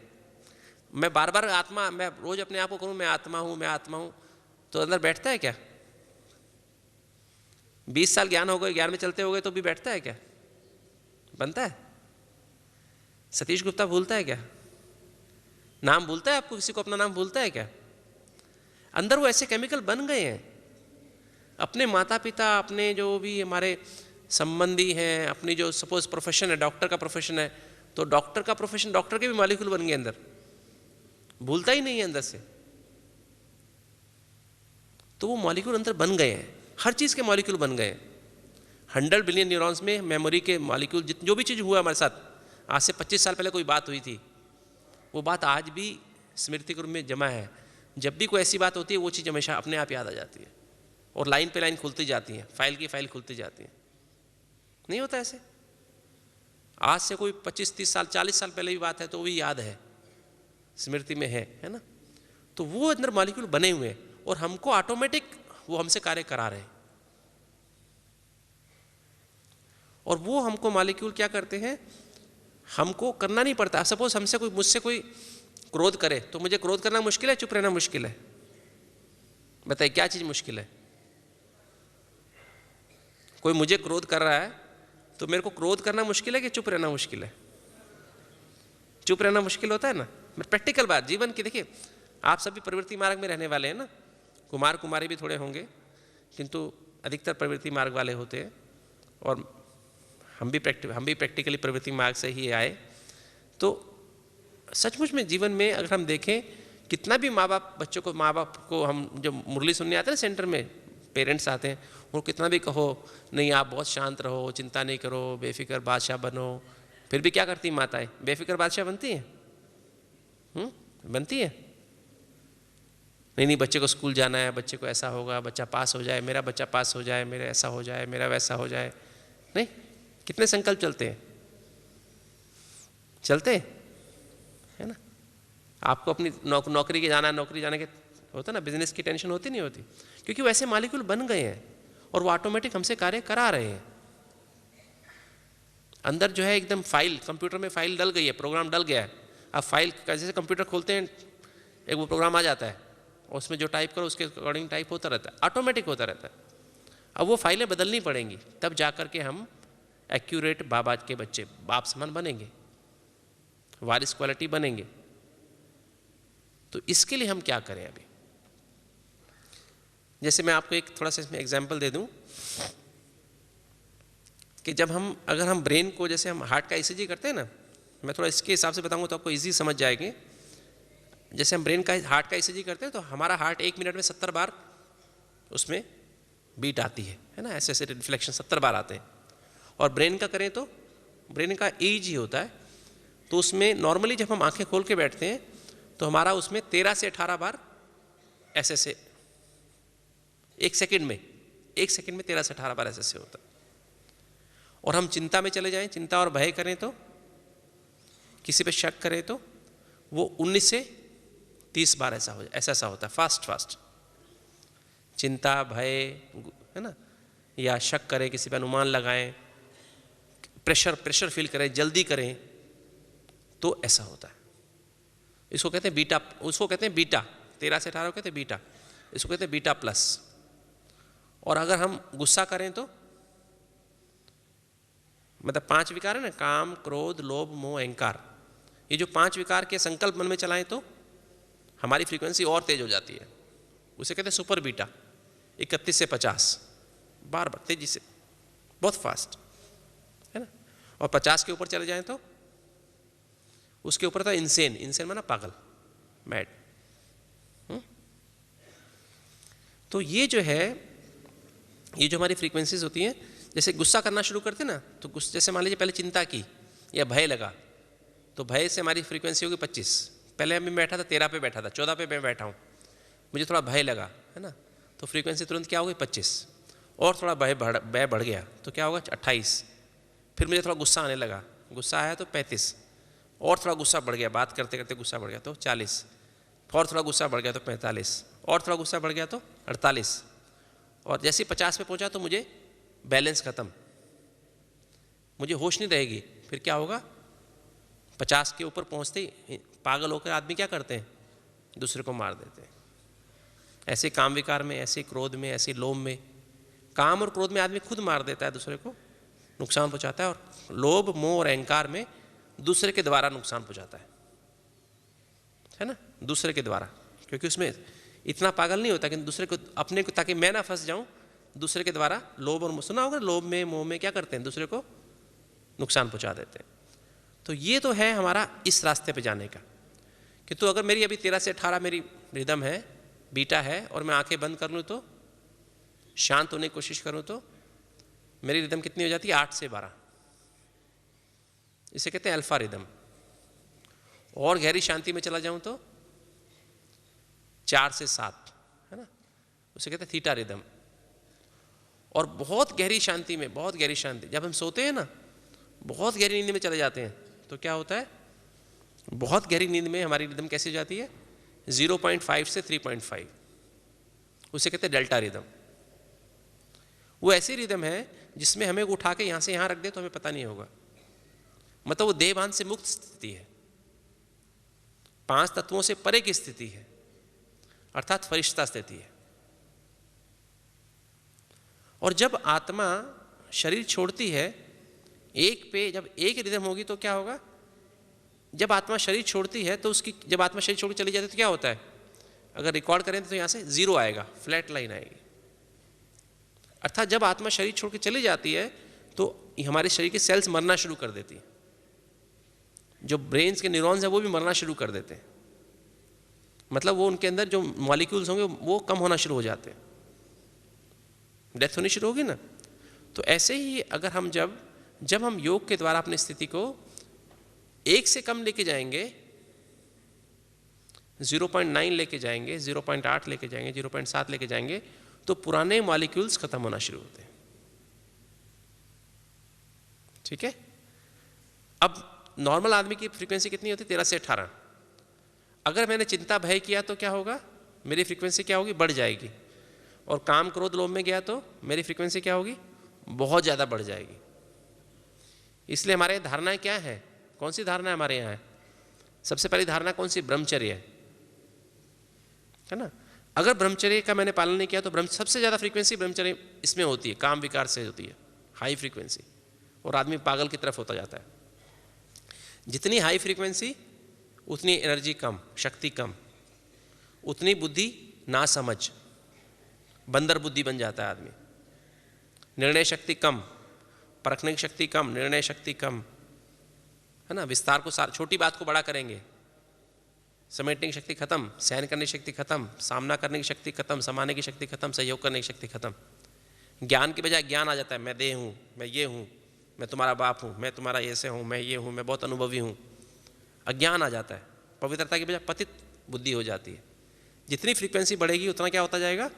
मैं बार बार आत्मा, मैं रोज अपने आप को कहूँ मैं आत्मा हूँ, मैं आत्मा हूँ, तो अंदर बैठता है क्या? 20 साल ज्ञान हो गए, ज्ञान में चलते हो गए, तो भी बैठता है क्या? बनता है? सतीश गुप्ता भूलता है क्या? नाम भूलता है आपको? किसी को अपना नाम भूलता है क्या? अंदर वो ऐसे केमिकल बन गए हैं। अपने माता पिता, अपने जो भी हमारे संबंधी हैं, अपनी जो सपोज प्रोफेशन है, डॉक्टर का प्रोफेशन है, तो डॉक्टर का प्रोफेशन, डॉक्टर के भी मॉलिक्यूल बन गए अंदर, भूलता ही नहीं है अंदर से। तो वो मॉलिक्यूल अंदर बन गए हैं, हर चीज़ के मॉलिक्यूल बन गए हैं। 100 बिलियन न्यूरॉन्स में मेमोरी के मॉलिक्यूल, जो भी चीज़ हुआ हमारे साथ, आज से 25 साल पहले कोई बात हुई थी, वो बात आज भी स्मृति के रूप में जमा है। जब भी कोई ऐसी बात होती है, वो चीज़ हमेशा अपने आप याद आ जाती है, और लाइन पे लाइन खुलती जाती है, फाइल की फाइल खुलती जाती है। नहीं होता ऐसे? आज से कोई 25-30 साल 40 साल पहले भी बात है तो वो भी याद है, स्मृति में है ना। तो वो अंदर मॉलिक्यूल बने हुए हैं, और हमको ऑटोमेटिक वो हमसे कार्य करा रहे हैं। और वो हमको मॉलिक्यूल क्या करते हैं? हमको करना नहीं पड़ता। सपोज हमसे कोई, मुझसे कोई क्रोध करे, तो मुझे क्रोध करना मुश्किल है, चुप रहना मुश्किल है? बताइए क्या चीज़ मुश्किल है? कोई मुझे क्रोध कर रहा है, तो मेरे को क्रोध करना मुश्किल है कि चुप रहना मुश्किल है? चुप रहना मुश्किल होता है ना। प्रैक्टिकल बात जीवन की देखिए, आप सभी प्रवृत्ति मार्ग में रहने वाले हैं ना, कुमार कुमारी भी थोड़े होंगे, किंतु अधिकतर प्रवृत्ति मार्ग वाले होते हैं। और हम भी प्रैक्टिकली प्रवृत्ति मार्ग से ही आए। तो सचमुच में जीवन में अगर हम देखें, कितना भी माँ बाप को हम जो मुरली सुनने आते हैं ना सेंटर में, पेरेंट्स आते हैं, वो कितना भी कहो नहीं आप बहुत शांत रहो, चिंता नहीं करो, बेफिक्र बादशाह बनो, फिर भी क्या करती माताएं? बेफिक्र बादशाह बनती हैं? बनती है? नहीं बच्चे को स्कूल जाना है, बच्चे को ऐसा होगा, बच्चा पास हो जाए, मेरा बच्चा पास हो जाए, मेरा ऐसा हो जाए, मेरा वैसा हो जाए। नहीं, कितने संकल्प चलते हैं, है ना। आपको अपनी नौकरी के जाना, नौकरी जाने के होता ना, बिजनेस की टेंशन होती नहीं होती, क्योंकि वैसे मॉलिक्यूल बन गए हैं और वो ऑटोमेटिक हमसे कार्य करा रहे हैं। अंदर जो है एकदम फाइल, कंप्यूटर में फाइल डल गई है, प्रोग्राम डल गया है। अब फाइल जैसे कंप्यूटर खोलते हैं, एक वो प्रोग्राम आ जाता है, और उसमें जो टाइप करो उसके अकॉर्डिंग टाइप होता रहता है, ऑटोमेटिक होता रहता है। अब वो फाइलें बदलनी पड़ेंगी, तब जा कर के हम एक्यूरेट बाबा के बच्चे, बाप समान बनेंगे, वारिस क्वालिटी बनेंगे। तो इसके लिए हम क्या करें अभी? जैसे मैं आपको एक थोड़ा सा इसमें एग्जांपल दे दूं कि जब हम, अगर हम ब्रेन को, जैसे हम हार्ट का ईसीजी करते हैं ना, मैं थोड़ा इसके हिसाब से बताऊंगा तो आपको इजी समझ जाएंगे। जैसे हम ब्रेन का, हार्ट का ईसीजी करते हैं तो हमारा हार्ट 1 मिनट में 70 बार उसमें बीट आती है ना, ऐसे ऐसे रिफ्लेक्शन 70 बार आते हैं। और ब्रेन का करें तो ब्रेन का ईजी होता है, तो उसमें नॉर्मली जब हम आंखें खोल के बैठते हैं तो हमारा उसमें 13 से 18 बार ऐसे ऐसे 1 सेकंड में 13 से 18 बार ऐसे ऐसे होता है। और हम चिंता में चले जाएं, चिंता और भय करें तो, किसी पे शक करें तो वो 19 से 30 बार ऐसा हो जाए, ऐसा होता है, फास्ट फास्ट। चिंता, भय, है ना, या शक करें, किसी पे अनुमान लगाएं, प्रेशर फील करें, जल्दी करें, तो ऐसा होता है। इसको कहते हैं बीटा, उसको कहते हैं बीटा, 13 से 18 को कहते हैं बीटा, इसको कहते हैं बीटा प्लस। और अगर हम गुस्सा करें तो, मतलब 5 विकार है ना, काम, क्रोध, लोभ, मोह, अहंकार, ये जो 5 विकार के संकल्प मन में चलाएं तो हमारी फ्रीक्वेंसी और तेज हो जाती है। उसे कहते हैं सुपर बीटा, 31 से 50 बार बार तेजी से, बहुत फास्ट, है ना। और 50 के ऊपर चले जाएं तो उसके ऊपर था इंसेन, इंसेन माना पागल, मैड। तो ये जो है, ये जो हमारी फ्रीक्वेंसीज होती हैं, जैसे गुस्सा करना शुरू करते ना, तो जैसे मान लीजिए पहले चिंता की या भय लगा, तो भय से हमारी फ्रीक्वेंसी होगी 25। पहले मैं बैठा था 13 पे बैठा था, 14 पे मैं बैठा हूँ, मुझे थोड़ा भय लगा, है ना, तो फ्रीक्वेंसी तुरंत क्या होगी 25। और थोड़ा भय बढ़ गया तो क्या होगा 28। फिर मुझे थोड़ा गुस्सा आने लगा, गुस्सा आया तो 35। और थोड़ा गुस्सा बढ़ गया, बात करते करते गुस्सा बढ़ गया तो 40। और थोड़ा गुस्सा बढ़ गया तो 45। और थोड़ा गुस्सा बढ़ गया तो 48। और जैसे ही 50 पे पहुंचा तो मुझे बैलेंस खत्म, मुझे होश नहीं रहेगी। फिर क्या होगा, 50 के ऊपर पहुंचते ही पागल होकर आदमी क्या करते हैं, दूसरे को मार देते हैं। ऐसे काम विकार में, ऐसे क्रोध में, ऐसे लोभ में, काम और क्रोध में आदमी खुद मार देता है, दूसरे को नुकसान पहुंचाता है। और लोभ, मोह और अहंकार में दूसरे के द्वारा नुकसान पहुंचाता है ना, दूसरे के द्वारा, क्योंकि उसमें इतना पागल नहीं होता कि दूसरे को, अपने को, ताकि मैं ना फंस जाऊं, दूसरे के द्वारा लोभ और, सुना होगा लोभ में, मोह में क्या करते हैं, दूसरे को नुकसान पहुंचा देते हैं। तो ये तो है हमारा इस रास्ते पे जाने का कि तो अगर मेरी अभी 13 से 18 मेरी रिदम है, बीटा है, और मैं आंखें बंद कर लूँ तो, शांत होने की कोशिश करूँ तो मेरी रिदम कितनी हो जाती है, 8 से 12। इसे कहते हैं अल्फा रिदम। और गहरी शांति में चला जाऊं तो 4 से 7, है ना, उसे कहते हैं थीटा रिदम। और बहुत गहरी शांति में, बहुत गहरी शांति, जब हम सोते हैं ना, बहुत गहरी नींद में चले जाते हैं तो क्या होता है, बहुत गहरी नींद में हमारी रिदम कैसी हो जाती है, 0.5 से 3.5, उसे कहते हैं डेल्टा रिदम। वो ऐसी रिदम है जिसमें हमें उठा के यहां से यहां रख दे तो हमें पता नहीं होगा, मतलब वो देहभान से मुक्त स्थिति है, 5 तत्वों से परे की स्थिति है, अर्थात फरिश्ता स्थिति है। और जब आत्मा शरीर छोड़ती है, एक पे जब एक रिदम होगी तो क्या होगा, जब आत्मा शरीर छोड़ती है तो उसकी, जब आत्मा शरीर छोड़ के चली जाती है तो क्या होता है, अगर रिकॉर्ड करें तो यहां से 0 आएगा, फ्लैट लाइन आएगी। अर्थात जब आत्मा शरीर छोड़ के चली जाती है तो हमारे शरीर के सेल्स मरना शुरू कर देती है, जो ब्रेन्स के न्यूरॉन्स हैं वो भी मरना शुरू कर देते हैं, मतलब वो उनके अंदर जो मॉलिक्यूल्स होंगे वो कम होना शुरू हो जाते हैं, डेथ होनी शुरू होगी ना। तो ऐसे ही अगर हम जब हम योग के द्वारा अपनी स्थिति को 1 से कम लेके जाएंगे, 0.9 लेके जाएंगे, 0.8 लेके जाएंगे, 0.7 लेके जाएंगे, तो पुराने मॉलिक्यूल्स खत्म होना शुरू होते हैं। ठीक है। अब नॉर्मल आदमी की फ्रीक्वेंसी कितनी होती है, 13 से 18। अगर मैंने चिंता भय किया तो क्या होगा, मेरी फ्रीक्वेंसी क्या होगी, बढ़ जाएगी। और काम क्रोध लोभ में गया तो मेरी फ्रीक्वेंसी क्या होगी, बहुत ज़्यादा बढ़ जाएगी। इसलिए हमारे धारणाएं क्या है, कौन सी धारणा हमारे यहाँ है, सबसे पहली धारणा कौन सी, ब्रह्मचर्य है ना। अगर ब्रह्मचर्य का मैंने पालन नहीं किया तो सबसे ज़्यादा फ्रीक्वेंसी ब्रह्मचर्य इसमें होती है, काम विकार से होती है, हाई फ्रीक्वेंसी, और आदमी पागल की तरफ होता जाता है। जितनी हाई फ्रीक्वेंसी उतनी एनर्जी कम, शक्ति कम, उतनी बुद्धि ना समझ, बंदर बुद्धि बन जाता है आदमी। निर्णय शक्ति कम, परखने की शक्ति कम, निर्णय शक्ति कम, है ना। विस्तार को छोटी बात को बड़ा करेंगे, समेटने की शक्ति खत्म, सहन करने की शक्ति खत्म, सामना करने की शक्ति खत्म, समाने की शक्ति खत्म, सहयोग करने की शक्ति खत्म। ज्ञान की बजाय ज्ञान आ जाता है, मैं देह हूँ, मैं ये हूँ, मैं तुम्हारा बाप हूँ, मैं तुम्हारा ऐसे हूँ, मैं ये हूँ, मैं बहुत अनुभवी हूँ। अज्ञान आ जाता है। पवित्रता की बजाय पतित बुद्धि हो जाती है। जितनी फ्रीक्वेंसी बढ़ेगी उतना क्या होता जाएगा,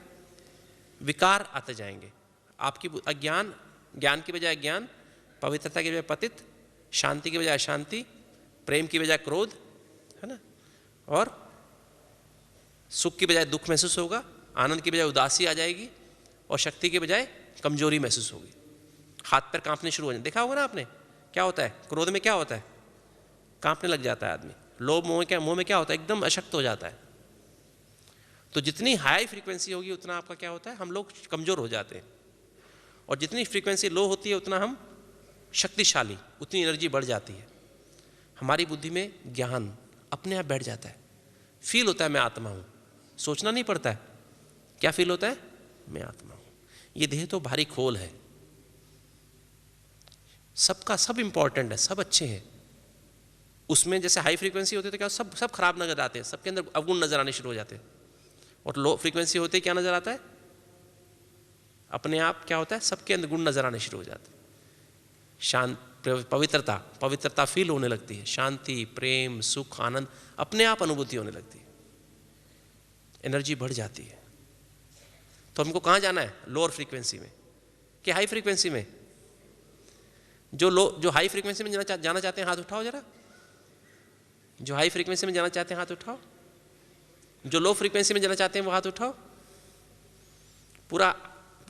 विकार आते जाएंगे। आपकी अज्ञान, ज्ञान की बजाय ज्ञान, पवित्रता की बजाय पतित, शांति की बजाय अशांति, प्रेम की बजाय क्रोध, है ना, और सुख की बजाय दुख महसूस होगा, आनंद की बजाय उदासी आ जाएगी, और शक्ति की बजाय कमजोरी महसूस होगी। हाथ पैर कांपने शुरू हो जाए। देखा होगा ना आपने, क्या होता है क्रोध में, क्या होता है, कांपने लग जाता है आदमी। लोभ मोह में क्या होता है, एकदम अशक्त हो जाता है। तो जितनी हाई फ्रीक्वेंसी होगी उतना आपका क्या होता है, हम लोग कमजोर हो जाते हैं, और जितनी फ्रीक्वेंसी लो होती है उतना हम शक्तिशाली, उतनी एनर्जी बढ़ जाती है। हमारी बुद्धि में ज्ञान अपने आप बैठ जाता है, फील होता है मैं आत्मा हूँ, सोचना नहीं पड़ता है। क्या फील होता है, मैं आत्मा हूँ। ये देह तो भारी खोल है, सबका सब इंपॉर्टेंट है, सब अच्छे हैं। उसमें जैसे हाई फ्रीक्वेंसी होती है तो क्या सब खराब नजर आते हैं, सबके अंदर अवगुण नजर आने शुरू हो जाते हैं। और लो फ्रीक्वेंसी होते क्या नजर आता है, अपने आप क्या होता है, सबके अंदर गुण नजर आने शुरू हो जाते हैं। शांत, पवित्रता फील होने लगती है, शांति, प्रेम, सुख, आनंद अपने आप अनुभूति होने लगती है, एनर्जी बढ़ जाती है। तो हमको कहाँ जाना है, लोअर फ्रीक्वेंसी में कि हाई फ्रीक्वेंसी में? जो हाई फ्रीक्वेंसी में जाना चाहते हैं हाथ उठाओ जरा। जो हाई फ्रीक्वेंसी में जाना चाहते हैं हाथ उठाओ। जो लो फ्रीक्वेंसी में जाना चाहते हैं वो हाथ उठाओ। पूरा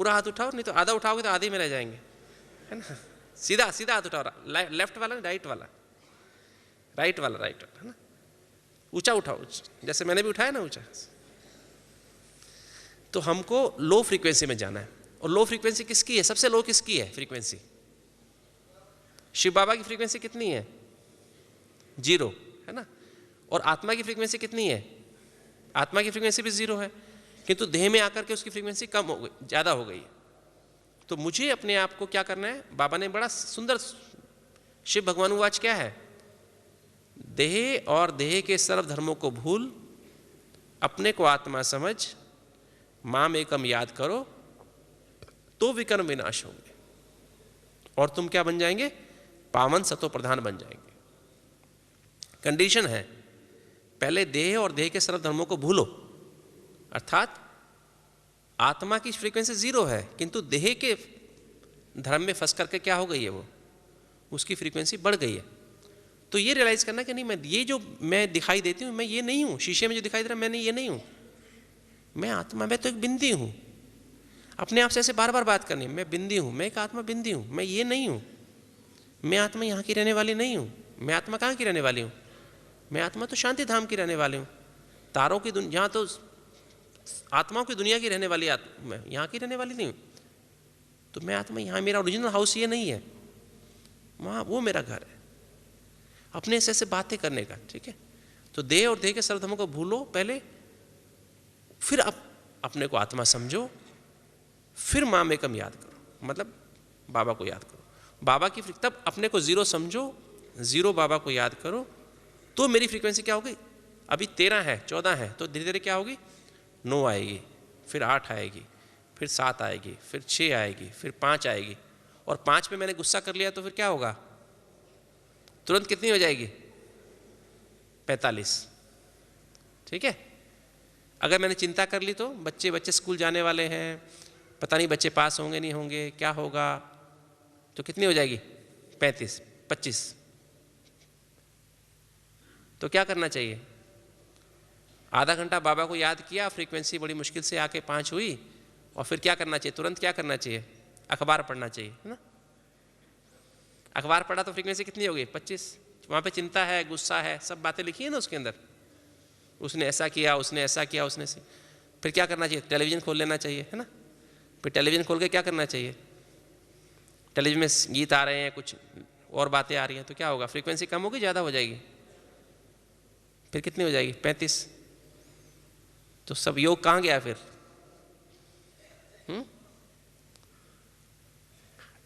हाथ उठाओ, नहीं तो आधा उठाओगे तो आधे में रह जाएंगे, है ना। सीधा हाथ उठाओ, लेफ्ट वाला राइट वाला, है ना। ऊंचा उठाओ, जैसे मैंने भी उठाया ना ऊंचा। तो हमको लो फ्रीक्वेंसी में जाना है। और लो फ्रीक्वेंसी किसकी है, सबसे लो किसकी है फ्रीक्वेंसी? शिव बाबा की फ्रीक्वेंसी कितनी है, 0, है ना। और आत्मा की फ्रीक्वेंसी कितनी है? आत्मा की फ्रीक्वेंसी भी 0 है, किंतु देह में आकर के उसकी फ्रीक्वेंसी कम हो गई, ज़्यादा हो गई है। तो मुझे अपने आप को क्या करना है, बाबा ने बड़ा सुंदर, शिव भगवान उवाच क्या है, देह और देह के सर्व धर्मों को भूल, अपने को आत्मा समझ, माम एकम याद करो, तो विकर्म विनाश होंगे और तुम क्या बन जाएंगे, पावन सतो प्रधान बन जाएंगे। कंडीशन है, पहले देह और देह के सर्व धर्मों को भूलो, अर्थात आत्मा की फ्रीक्वेंसी 0 है, किंतु देह के धर्म में फंस करके क्या हो गई है, वो उसकी फ्रीक्वेंसी बढ़ गई है। तो ये रियलाइज करना कि नहीं, मैं ये जो मैं दिखाई देती हूँ, मैं ये नहीं हूँ। शीशे में जो दिखाई दे रहा है, मैं ये नहीं हूँ, मैं आत्मा, मैं तो एक बिंदी हूँ। अपने आप से ऐसे बार बार बात करनी, मैं बिंदी हूँ, मैं एक आत्मा बिंदी हूँ, मैं ये नहीं हूँ, मैं आत्मा यहाँ की रहने वाली नहीं हूँ। मैं आत्मा कहाँ की रहने वाली हूँ? मैं आत्मा तो शांति धाम की रहने वाली हूँ, तारों की दुनिया, यहाँ तो आत्माओं की दुनिया की रहने वाली मैं यहाँ की रहने वाली नहीं हूँ। तो मैं आत्मा, यहाँ मेरा ओरिजिनल हाउस ये नहीं है, वहाँ वो मेरा घर है। अपने से ऐसे बातें करने का, ठीक है। तो देह और देह के सर्व धर्मों को भूलो पहले, फिर अपने को आत्मा समझो, फिर माम एकम याद करो, मतलब बाबा को याद करो। बाबा की तब अपने को 0 समझो, 0 बाबा को याद करो, तो मेरी फ्रीक्वेंसी क्या होगी, अभी 13 है, 14 है, तो धीरे धीरे क्या होगी, 9 आएगी, फिर 8 आएगी, फिर 7 आएगी, फिर 6 आएगी, फिर 5 आएगी। और 5 पे मैंने गुस्सा कर लिया तो फिर क्या होगा, तुरंत कितनी हो जाएगी, 45, ठीक है। अगर मैंने चिंता कर ली तो बच्चे स्कूल जाने वाले हैं, पता नहीं बच्चे पास होंगे नहीं होंगे, क्या होगा, तो कितनी हो जाएगी, 35, 25। तो क्या करना चाहिए, आधा घंटा बाबा को याद किया, फ्रीक्वेंसी बड़ी मुश्किल से आके 5 हुई, और फिर क्या करना चाहिए, तुरंत क्या करना चाहिए, अखबार पढ़ना चाहिए, है ना। अखबार पढ़ा तो फ्रीक्वेंसी कितनी होगी, 25। वहाँ पे चिंता है, गुस्सा है, सब बातें लिखी है ना उसके अंदर, उसने ऐसा किया, उसने ऐसा किया, उसने से। फिर क्या करना चाहिए, टेलीविज़न खोल लेना चाहिए, है ना। फिर टेलीविज़न खोल के क्या करना चाहिए, टेलीविजन में गीत आ रहे हैं, कुछ और बातें आ रही हैं, तो क्या होगा? फ्रीक्वेंसी कम होगी, ज़्यादा हो जाएगी? फिर कितनी हो जाएगी? 35। तो सब योग कहाँ गया फिर?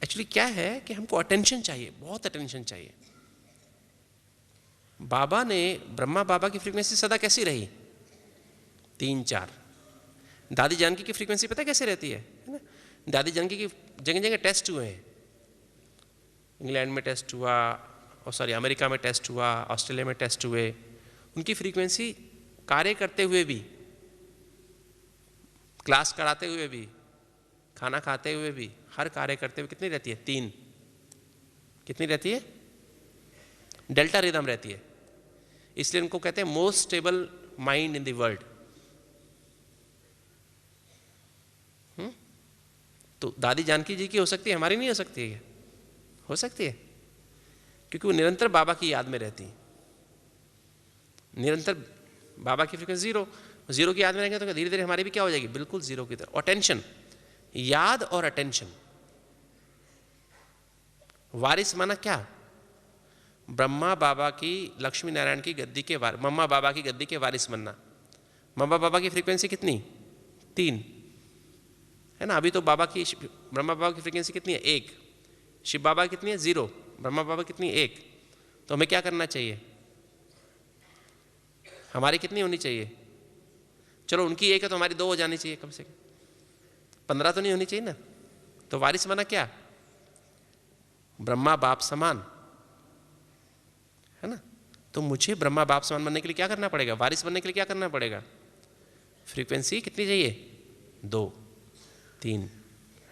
एक्चुअली क्या है कि हमको अटेंशन चाहिए, बहुत अटेंशन चाहिए। बाबा ने, ब्रह्मा बाबा की फ्रीक्वेंसी सदा कैसी रही? 3-4। दादी जानकी की फ्रीक्वेंसी पता है कैसे रहती है ना? दादी जानकी की जगह जगह टेस्ट हुए हैं। इंग्लैंड में टेस्ट हुआ, और सॉरी अमेरिका में टेस्ट हुआ, ऑस्ट्रेलिया में टेस्ट हुए। उनकी फ्रीक्वेंसी कार्य करते हुए भी, क्लास कराते हुए भी, खाना खाते हुए भी, हर कार्य करते हुए कितनी रहती है? 3। कितनी रहती है? डेल्टा रिदम रहती है। इसलिए उनको कहते हैं most stable mind in the world. तो दादी जानकी जी की हो सकती है, हमारी नहीं हो सकती है? हो सकती है, क्योंकि वो निरंतर बाबा की याद में रहती है। निरंतर बाबा की फ्रीक्वेंसी 0 की याद में रहेंगे तो धीरे धीरे हमारी भी क्या हो जाएगी? बिल्कुल 0 की तरह। अटेंशन, याद और अटेंशन। वारिस माना क्या? ब्रह्मा बाबा की, लक्ष्मी नारायण की गद्दी के मम्मा बाबा की गद्दी के वारिस बनना। मम्मा बाबा की फ्रीक्वेंसी कितनी? 3 है ना? अभी तो बाबा की, ब्रह्मा बाबा की फ्रीक्वेंसी कितनी है? 1। शिव बाबा कितनी है? 0। ब्रह्मा बाबा कितनी है? 1। तो हमें क्या करना चाहिए? हमारी कितनी होनी चाहिए? चलो उनकी 1 है तो हमारी 2 हो जानी चाहिए कम से कम। 15 तो नहीं होनी चाहिए ना? तो वारिस बना क्या? ब्रह्मा बाप समान, है ना? तो मुझे ब्रह्मा बाप समान बनने के लिए क्या करना पड़ेगा? वारिस बनने के लिए क्या करना पड़ेगा? फ्रीक्वेंसी कितनी चाहिए? 2, 3,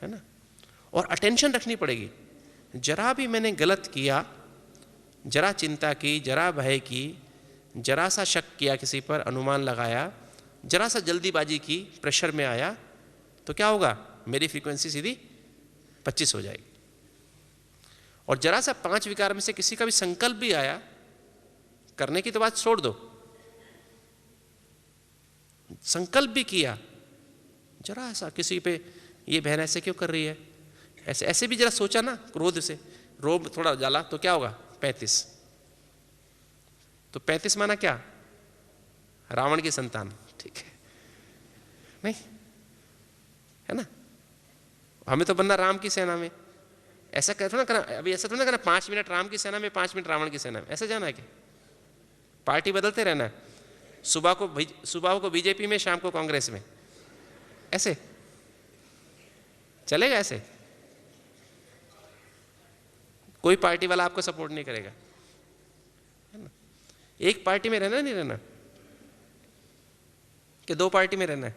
है ना? और अटेंशन रखनी पड़ेगी। जरा भी मैंने गलत किया, जरा चिंता की, जरा भय की, जरा सा शक किया, किसी पर अनुमान लगाया, जरा सा जल्दीबाजी की, प्रेशर में आया, तो क्या होगा? मेरी फ्रीक्वेंसी सीधी 25 हो जाएगी। और जरा सा 5 विकार में से किसी का भी संकल्प भी आया, करने की तो बात छोड़ दो, संकल्प भी किया, जरा सा किसी पे, ये बहन ऐसे क्यों कर रही है, ऐसे ऐसे भी जरा सोचा ना, क्रोध से रोब थोड़ा जाला, तो क्या होगा? 35। तो 35 माना क्या? रावण की संतान। ठीक है, नहीं है ना? हमें तो बनना राम की सेना में। ऐसा कहते ना करना, अभी ऐसा थोड़ा ना करना 5 मिनट राम की सेना में, 5 मिनट रावण की सेना में, ऐसा जाना है क्या? पार्टी बदलते रहना है, सुबह को बीजेपी में, शाम को कांग्रेस में, ऐसे चलेगा? ऐसे कोई पार्टी वाला आपको सपोर्ट नहीं करेगा, है ना? एक पार्टी में रहना, नहीं रहना कि 2 पार्टी में रहना है?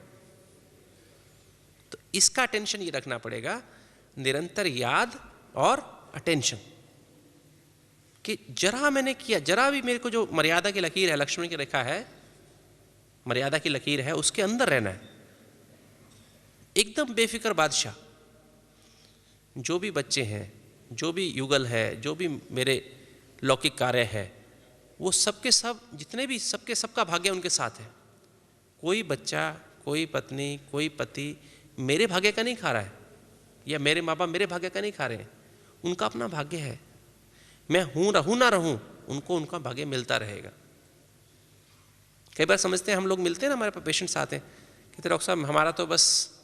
तो इसका अटेंशन ये रखना पड़ेगा, निरंतर याद और अटेंशन, कि जरा मैंने किया, जरा भी मेरे को जो मर्यादा की लकीर है, लक्ष्मण की रेखा है, मर्यादा की लकीर है, उसके अंदर रहना है, एकदम बेफिक्र बादशाह। जो भी बच्चे हैं, जो भी युगल है, जो भी मेरे लौकिक कार्य है, वो सबके सब, जितने भी सबके सबका भाग्य उनके साथ है। कोई बच्चा, कोई पत्नी, कोई पति मेरे भाग्य का नहीं खा रहा है, या मेरे माँ बाप मेरे भाग्य का नहीं खा रहे हैं, उनका अपना भाग्य है। मैं हूँ रहूँ ना रहूँ, उनको उनका भाग्य मिलता रहेगा। कई बार समझते हैं हम लोग, मिलते हैं ना, हमारे पास पेशेंट्स आते हैं, कहते डॉक्टर साहब हमारा तो बस,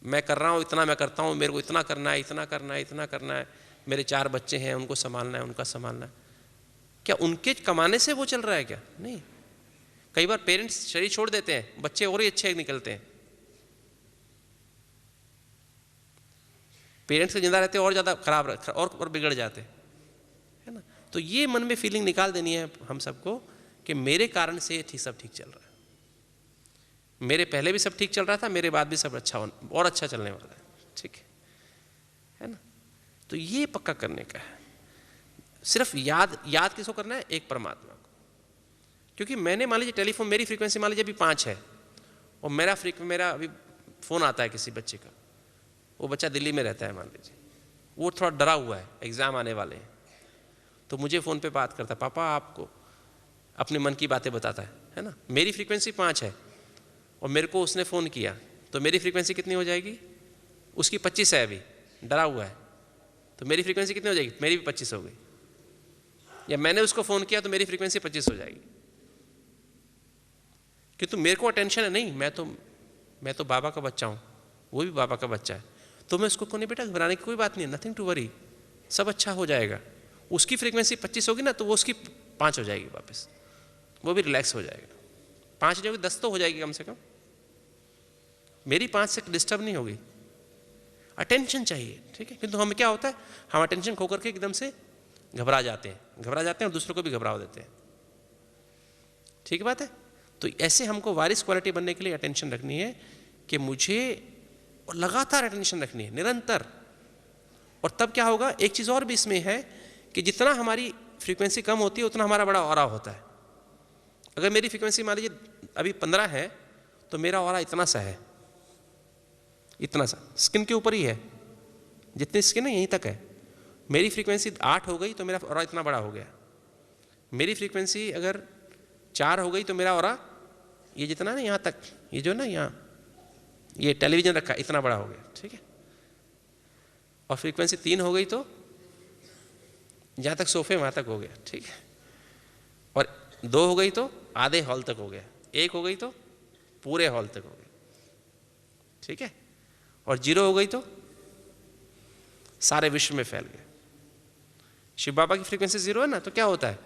मैं कर रहा हूँ इतना, मैं करता हूँ, मेरे को इतना करना है, इतना करना है, इतना करना है, मेरे 4 बच्चे हैं, उनको संभालना है, उनका संभालना है। क्या उनके कमाने से वो चल रहा है क्या? नहीं। कई बार पेरेंट्स शरीर छोड़ देते हैं, बच्चे और ही अच्छे निकलते हैं। पेरेंट्स के जिंदा रहते और ज़्यादा खराब और बिगड़ जाते, है ना? तो ये मन में फीलिंग निकाल देनी है हम सबको कि मेरे कारण से सब ठीक चल रहा है, मेरे पहले भी सब ठीक चल रहा था, मेरे बाद भी सब अच्छा और अच्छा चलने वाला है, ठीक है ना? तो ये पक्का करने का है। सिर्फ याद किसको करना है? एक परमात्मा को। क्योंकि मैंने, मान लीजिए टेलीफोन, मेरी फ्रीक्वेंसी मान लीजिए अभी 5 है, और मेरा अभी फ़ोन आता है किसी बच्चे का, वो बच्चा दिल्ली में रहता है मान लीजिए, वो थोड़ा डरा हुआ है, एग्ज़ाम आने वाले हैं, तो मुझे फ़ोन पे बात करता है, पापा आपको अपने मन की बातें बताता है ना? मेरी फ्रीक्वेंसी 5 है और मेरे को उसने फ़ोन किया, तो मेरी फ्रीक्वेंसी कितनी हो जाएगी? उसकी 25 है अभी, डरा हुआ है, तो मेरी फ्रीक्वेंसी कितनी हो जाएगी? मेरी भी 25 हो गई। या मैंने उसको फ़ोन किया तो मेरी फ्रीक्वेंसी 25 हो जाएगी, क्योंकि मेरे को अटेंशन है नहीं, मैं तो बाबा का बच्चा हूँ, वो भी बाबा का बच्चा है, तो मैं उसको कोने बेटा घबराने की कोई बात नहीं है, नथिंग टू वरी, सब अच्छा हो जाएगा। उसकी फ्रीक्वेंसी 25 होगी ना, तो वो उसकी 5 हो जाएगी वापस, वो भी रिलैक्स हो जाएगा। 5 जो 10 तो हो जाएगी कम से कम, मेरी 5 से डिस्टर्ब नहीं होगी। अटेंशन चाहिए, ठीक है। किंतु हमें क्या होता है, हम अटेंशन खो करके एकदम से घबरा जाते हैं और दूसरों को भी घबरा देते हैं, ठीक बात है। तो ऐसे हमको वारिस क्वालिटी बनने के लिए अटेंशन रखनी है कि मुझे लगातार अटेंशन रखनी है, निरंतर। और तब क्या होगा, एक चीज़ और भी इसमें है कि जितना हमारी फ्रीक्वेंसी कम होती है उतना हमारा बड़ा ऑरा होता है। अगर मेरी फ्रीक्वेंसी मान लीजिए अभी 15 है, तो मेरा ऑरा इतना सा है, इतना सा, स्किन के ऊपर ही है, जितनी स्किन है यहीं तक है। मेरी फ्रीक्वेंसी 8 हो गई तो मेरा ऑरा इतना बड़ा हो गया। मेरी फ्रीक्वेंसी अगर 4 हो गई तो मेरा ऑरा ये जितना ना यहाँ तक, ये जो ना यहाँ ये टेलीविज़न रखा इतना बड़ा हो गया, ठीक है। और फ्रीक्वेंसी 3 हो गई तो जहाँ तक सोफे वहाँ तक हो गया, ठीक है। और 2 हो गई तो आधे हॉल तक हो गया, 1 हो गई तो पूरे हॉल तक हो गया, ठीक है। और 0 हो गई तो सारे विश्व में फैल गए। शिव बाबा की फ्रीक्वेंसी 0 है ना, तो क्या होता है,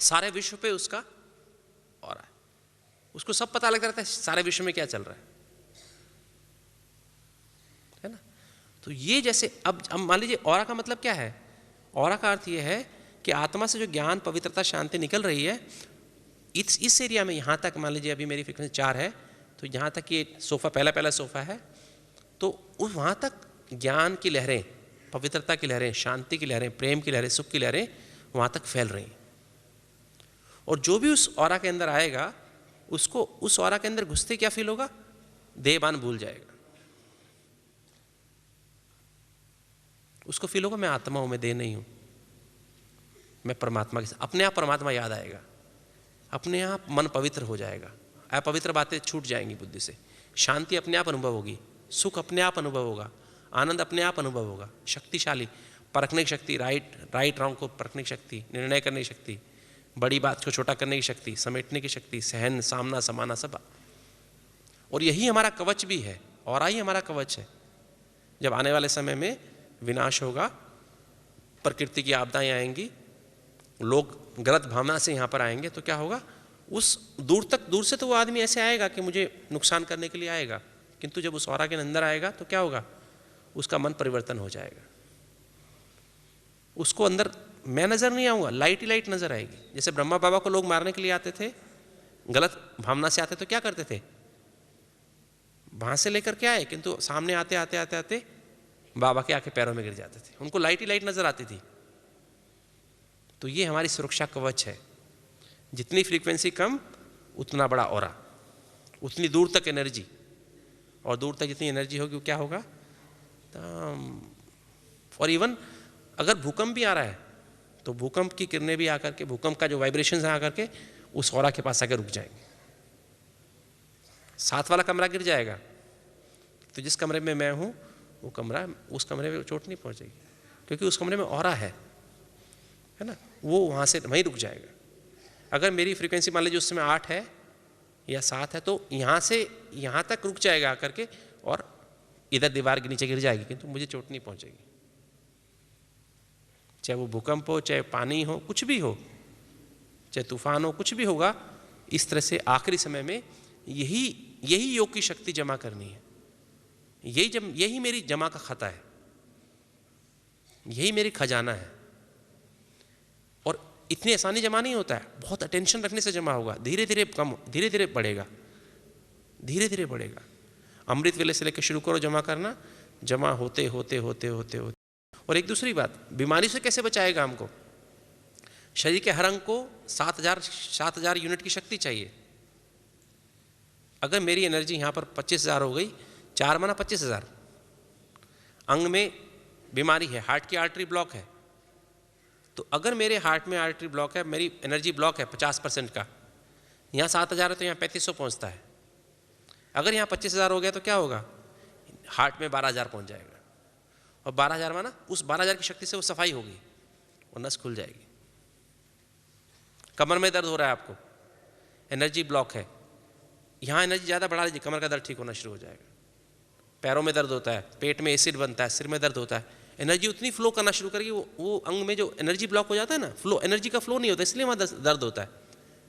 सारे विश्व पे उसका ऑरा है, उसको सब पता लगता रहता है सारे विश्व में क्या चल रहा है ना। तो ये जैसे अब मान लीजिए ऑरा का मतलब क्या है, ऑरा का अर्थ ये है कि आत्मा से जो ज्ञान, पवित्रता, शांति निकल रही है, इस एरिया में यहाँ तक मान लीजिए अभी मेरी फ्रीक्वेंसी 4 है, तो यहाँ तक ये सोफ़ा पहला सोफ़ा है, तो उस वहाँ तक ज्ञान की लहरें, पवित्रता की लहरें, शांति की लहरें, प्रेम की लहरें, सुख की लहरें वहाँ तक फैल रही हैं। और जो भी उस ऑरा के अंदर आएगा, उसको उस ऑरा के अंदर घुसते क्या फील होगा, देहभान भूल जाएगा। उसको फील होगा मैं आत्मा हूँ, मैं देह नहीं हूँ, मैं परमात्मा के साथ, अपने आप परमात्मा याद आएगा, अपने आप मन पवित्र हो जाएगा, अपवित्र बातें छूट जाएंगी बुद्धि से, शांति अपने आप अनुभव होगी, सुख अपने आप अनुभव होगा, आनंद अपने आप अनुभव होगा, शक्तिशाली परखने की शक्ति, राइट रॉन्ग को परखने की शक्ति, निर्णय करने की शक्ति, बड़ी बात को छोटा करने की शक्ति, समेटने की शक्ति, सहन, सामना, समाना, सब। और यही हमारा कवच भी है, और ही हमारा कवच है। जब आने वाले समय में विनाश होगा, प्रकृति की आपदाएं आएंगी, लोग गलत भावना से यहाँ पर आएंगे, तो क्या होगा, उस दूर से तो वो आदमी ऐसे आएगा कि मुझे नुकसान करने के लिए आएगा, किंतु जब उस ऑरा के अंदर आएगा तो क्या होगा, उसका मन परिवर्तन हो जाएगा। उसको अंदर मैं नजर नहीं आऊंगा, लाइट ही लाइट नजर आएगी। जैसे ब्रह्मा बाबा को लोग मारने के लिए आते थे, गलत भावना से आते तो क्या करते थे, भांस से लेकर के आए, किंतु सामने आते आते आते आते बाबा के आके पैरों में गिर जाते थे, उनको लाइट ही लाइट नजर आती थी। तो ये हमारी सुरक्षा कवच है। जितनी फ्रीक्वेंसी कम उतना बड़ा ऑरा, उतनी दूर तक एनर्जी, और दूर तक जितनी एनर्जी होगी वो क्या होगा। और इवन अगर भूकंप भी आ रहा है तो भूकंप की किरणें भी आकर के, भूकंप का जो वाइब्रेशंस है आकर के उस ऑरा के पास आकर रुक जाएंगे। साथ वाला कमरा गिर जाएगा तो जिस कमरे में मैं हूँ वो कमरा, उस कमरे में चोट नहीं पहुँचेगी, क्योंकि उस कमरे में ऑरा है ना, वो वहाँ से वहीं रुक जाएगा। अगर मेरी फ्रीक्वेंसी मान लीजिए उस समय 8 है या 7 है, तो यहाँ से यहाँ तक रुक जाएगा आकर के, और इधर दीवार के नीचे गिर जाएगी, किंतु मुझे चोट नहीं पहुँचेगी। चाहे वो भूकंप हो, चाहे पानी हो, कुछ भी हो, चाहे तूफान हो, कुछ भी होगा। इस तरह से आखिरी समय में यही योग की शक्ति जमा करनी है। यही मेरी जमा का खाता है, यही मेरी खजाना है। और इतनी आसानी जमा नहीं होता है, बहुत अटेंशन रखने से जमा होगा। धीरे धीरे कम, धीरे धीरे बढ़ेगा, धीरे धीरे बढ़ेगा। अमृत वेले से लेकर शुरू करो जमा करना, जमा होते होते होते होते होते। और एक दूसरी बात, बीमारी से कैसे बचाएगा हमको। शरीर के हर अंग को 7,000 यूनिट की शक्ति चाहिए। अगर मेरी एनर्जी यहाँ पर 25,000 हो गई, 4 माना 25,000। अंग में बीमारी है, हार्ट की आर्टरी ब्लॉक है, तो अगर मेरे हार्ट में आर्टरी ब्लॉक है, मेरी एनर्जी ब्लॉक है 50% का, यहाँ 7,000 है तो यहाँ 3,500 पहुँचता है। अगर यहाँ 25,000 हो गया तो क्या होगा, हार्ट में 12,000 पहुँच जाएगा। और 12,000 माना उस 12,000 की शक्ति से वो सफाई होगी और नस खुल जाएगी। कमर में दर्द हो रहा है आपको, एनर्जी ब्लॉक है, यहाँ एनर्जी ज़्यादा बढ़ा लीजिए, कमर का दर्द ठीक होना शुरू हो जाएगा। पैरों में दर्द होता है, पेट में एसिड बनता है, सिर में दर्द होता है, एनर्जी उतनी फ्लो करना शुरू करेगी, वो अंग में जो एनर्जी ब्लॉक हो जाता है ना, फ्लो एनर्जी का फ्लो नहीं होता, इसलिए वहाँ दर्द होता है,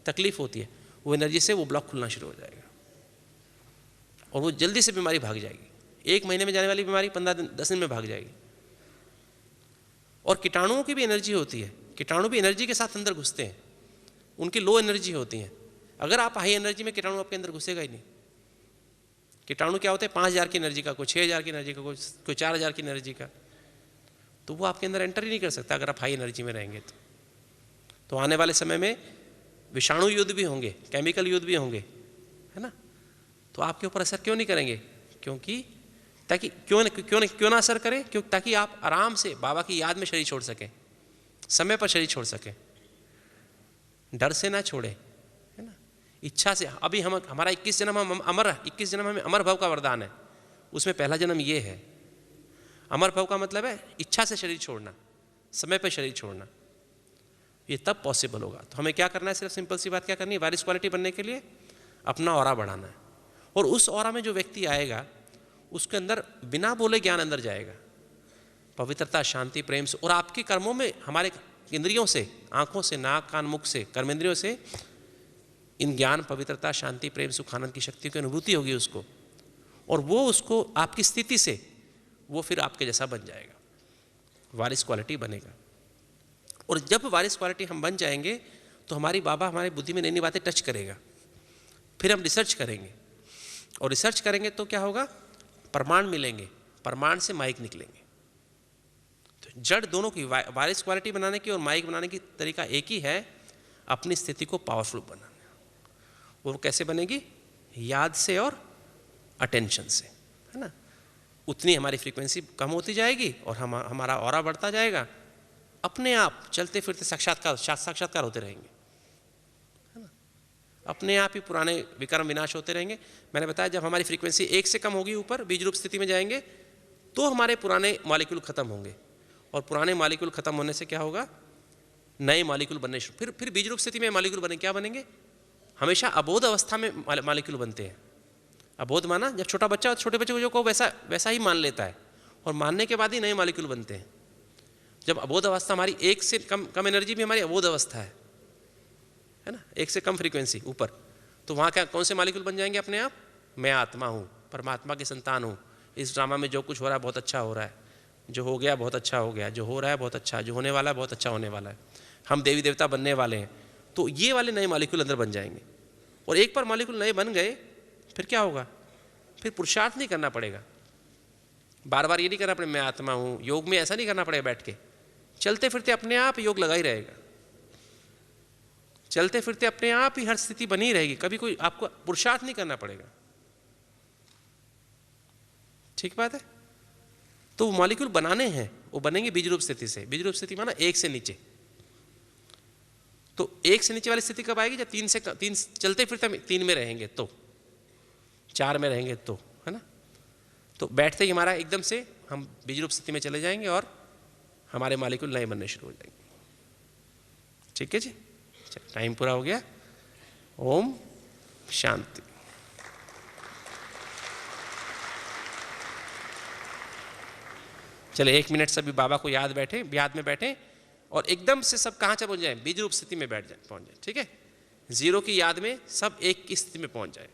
तकलीफ होती है, वो एनर्जी से वो ब्लॉक खुलना शुरू हो जाएगा और वो जल्दी से बीमारी भाग जाएगी। 1 महीने में जाने वाली बीमारी 15 दिन 10 दिन में भाग जाएगी। और कीटाणुओं की भी एनर्जी होती है, कीटाणु भी एनर्जी के साथ अंदर घुसते हैं, उनकी लो एनर्जी होती है। अगर आप हाई एनर्जी में, कीटाणु आपके अंदर घुसेगा ही नहीं। कीटाणु क्या होते हैं, 5,000 की एनर्जी का, कोई 6,000 की एनर्जी का, कोई 4,000 की एनर्जी का, तो वो आपके अंदर एंटर ही नहीं कर सकता अगर आप हाई एनर्जी में रहेंगे तो आने वाले समय में विषाणु युद्ध भी होंगे, केमिकल युद्ध भी होंगे, है ना। तो आपके ऊपर असर क्यों नहीं करेंगे? क्योंकि ताकि क्यों ना असर करें, क्यों ताकि आप आराम से बाबा की याद में शरीर छोड़ सकें, समय पर शरीर छोड़ सकें, डर से ना छोड़े, है ना, इच्छा से। अभी हमारा 21 जन्म हम 21 जन्म हमें अमर भव का वरदान है, उसमें पहला जन्म ये है। अमर भव का मतलब है इच्छा से शरीर छोड़ना, समय पर शरीर छोड़ना, ये तब पॉसिबल होगा। तो हमें क्या करना है, सिर्फ सिंपल सी बात क्या करनी है, वारिस क्वालिटी बनने के लिए अपना ऑरा बढ़ाना है। और उस ऑरा में जो व्यक्ति आएगा उसके अंदर बिना बोले ज्ञान अंदर जाएगा, पवित्रता, शांति, प्रेम से। और आपके कर्मों में, हमारे इंद्रियों से, आंखों से, नाक, कान, मुख से, कर्मेंद्रियों से इन ज्ञान, पवित्रता, शांति, प्रेम, सुख, आनंद की शक्ति की अनुभूति होगी उसको, और वो उसको आपकी स्थिति से वो फिर आपके जैसा बन जाएगा, वारिस क्वालिटी बनेगा। और जब वारिस क्वालिटी हम बन जाएंगे तो हमारी बाबा हमारी बुद्धि में नई नई बातें टच करेगा। फिर हम रिसर्च करेंगे, और रिसर्च करेंगे तो क्या होगा, प्रमाण मिलेंगे, प्रमाण से माइक निकलेंगे। तो जड़ दोनों की, वारिस क्वालिटी बनाने की और माइक बनाने की तरीका एक ही है, अपनी स्थिति को पावरफुल बनाना। वो कैसे बनेगी? याद से और अटेंशन से, है ना। उतनी हमारी फ्रीक्वेंसी कम होती जाएगी और हमारा ऑरा बढ़ता जाएगा, अपने आप चलते फिरते साक्षात्कार होते रहेंगे, है ना। अपने आप ही पुराने विकर्म विनाश होते रहेंगे। मैंने बताया जब हमारी फ्रीक्वेंसी 1 से कम होगी, ऊपर बीज रूप स्थिति में जाएंगे, तो हमारे पुराने मॉलिक्यूल खत्म होंगे, और पुराने मॉलिक्यूल खत्म होने से क्या होगा, नए मॉलिक्यूल बनने शुरू। फिर बीज रूप स्थिति में मॉलिक्यूल बने, क्या बनेंगे? हमेशा अबोध अवस्था में मॉलिक्यूल बनते हैं। अबोध माना जब छोटा बच्चा, छोटे बच्चे को वैसा ही मान लेता है, और मानने के बाद ही नए मॉलिक्यूल बनते हैं। जब अबोध अवस्था, हमारी 1 से कम एनर्जी भी हमारी अबोध अवस्था है ना, 1 से कम फ्रीक्वेंसी ऊपर, तो वहाँ क्या कौन से मॉलिक्यूल बन जाएंगे अपने आप? मैं आत्मा हूँ, परमात्मा की संतान हूँ, इस ड्रामा में जो कुछ हो रहा है बहुत अच्छा हो रहा है, जो हो गया बहुत अच्छा हो गया, जो हो रहा है बहुत अच्छा, जो होने वाला है बहुत अच्छा होने वाला है, हम देवी देवता बनने वाले हैं। तो ये वाले नए मॉलिक्यूल अंदर बन जाएंगे। और एक बार मॉलिक्यूल नए बन गए, फिर क्या होगा? फिर पुरुषार्थ नहीं करना पड़ेगा, बार बार ये नहीं करना पड़ेगा मैं आत्मा हूँ। योग में ऐसा नहीं करना पड़ेगा, बैठ के चलते फिरते अपने आप योग लगा ही रहेगा, चलते फिरते अपने आप ही हर स्थिति बनी रहेगी, कभी कोई आपको पुरुषार्थ नहीं करना पड़ेगा। ठीक बात है। तो वो मॉलिक्यूल बनाने हैं, वो बनेंगे बीज रूप स्थिति से। बीज रूप स्थिति माना 1 से नीचे। तो 1 से नीचे वाली स्थिति कब आएगी? जब 3 चलते फिरते 3 में रहेंगे, तो 4 में रहेंगे, तो, है ना। तो बैठते ही हमारा एकदम से हम बीज रूप स्थिति में चले जाएंगे और हमारे मॉलिक्यूल नए बनने शुरू हो जाएंगे। ठीक है जी, टाइम पूरा हो गया। ओम शांति। चले 1 मिनट सभी बाबा को याद में बैठे और एकदम से सब कहाँ पहुँच जाए? बीज रूप स्थिति में पहुँच जाए। ठीक है, 0 की याद में सब 1 की स्थिति में पहुँच जाए,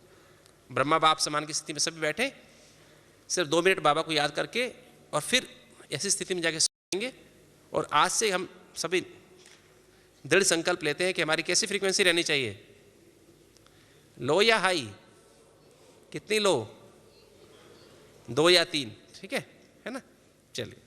ब्रह्मा बाप समान की स्थिति में सभी बैठे, सिर्फ 2 मिनट बाबा को याद करके, और फिर ऐसी स्थिति में जाके सोएंगे। और आज से हम सभी दृढ़ संकल्प लेते हैं कि हमारी कैसी फ्रीक्वेंसी रहनी चाहिए, लो या हाई? कितनी लो? 2 या 3? ठीक है ना। चलिए।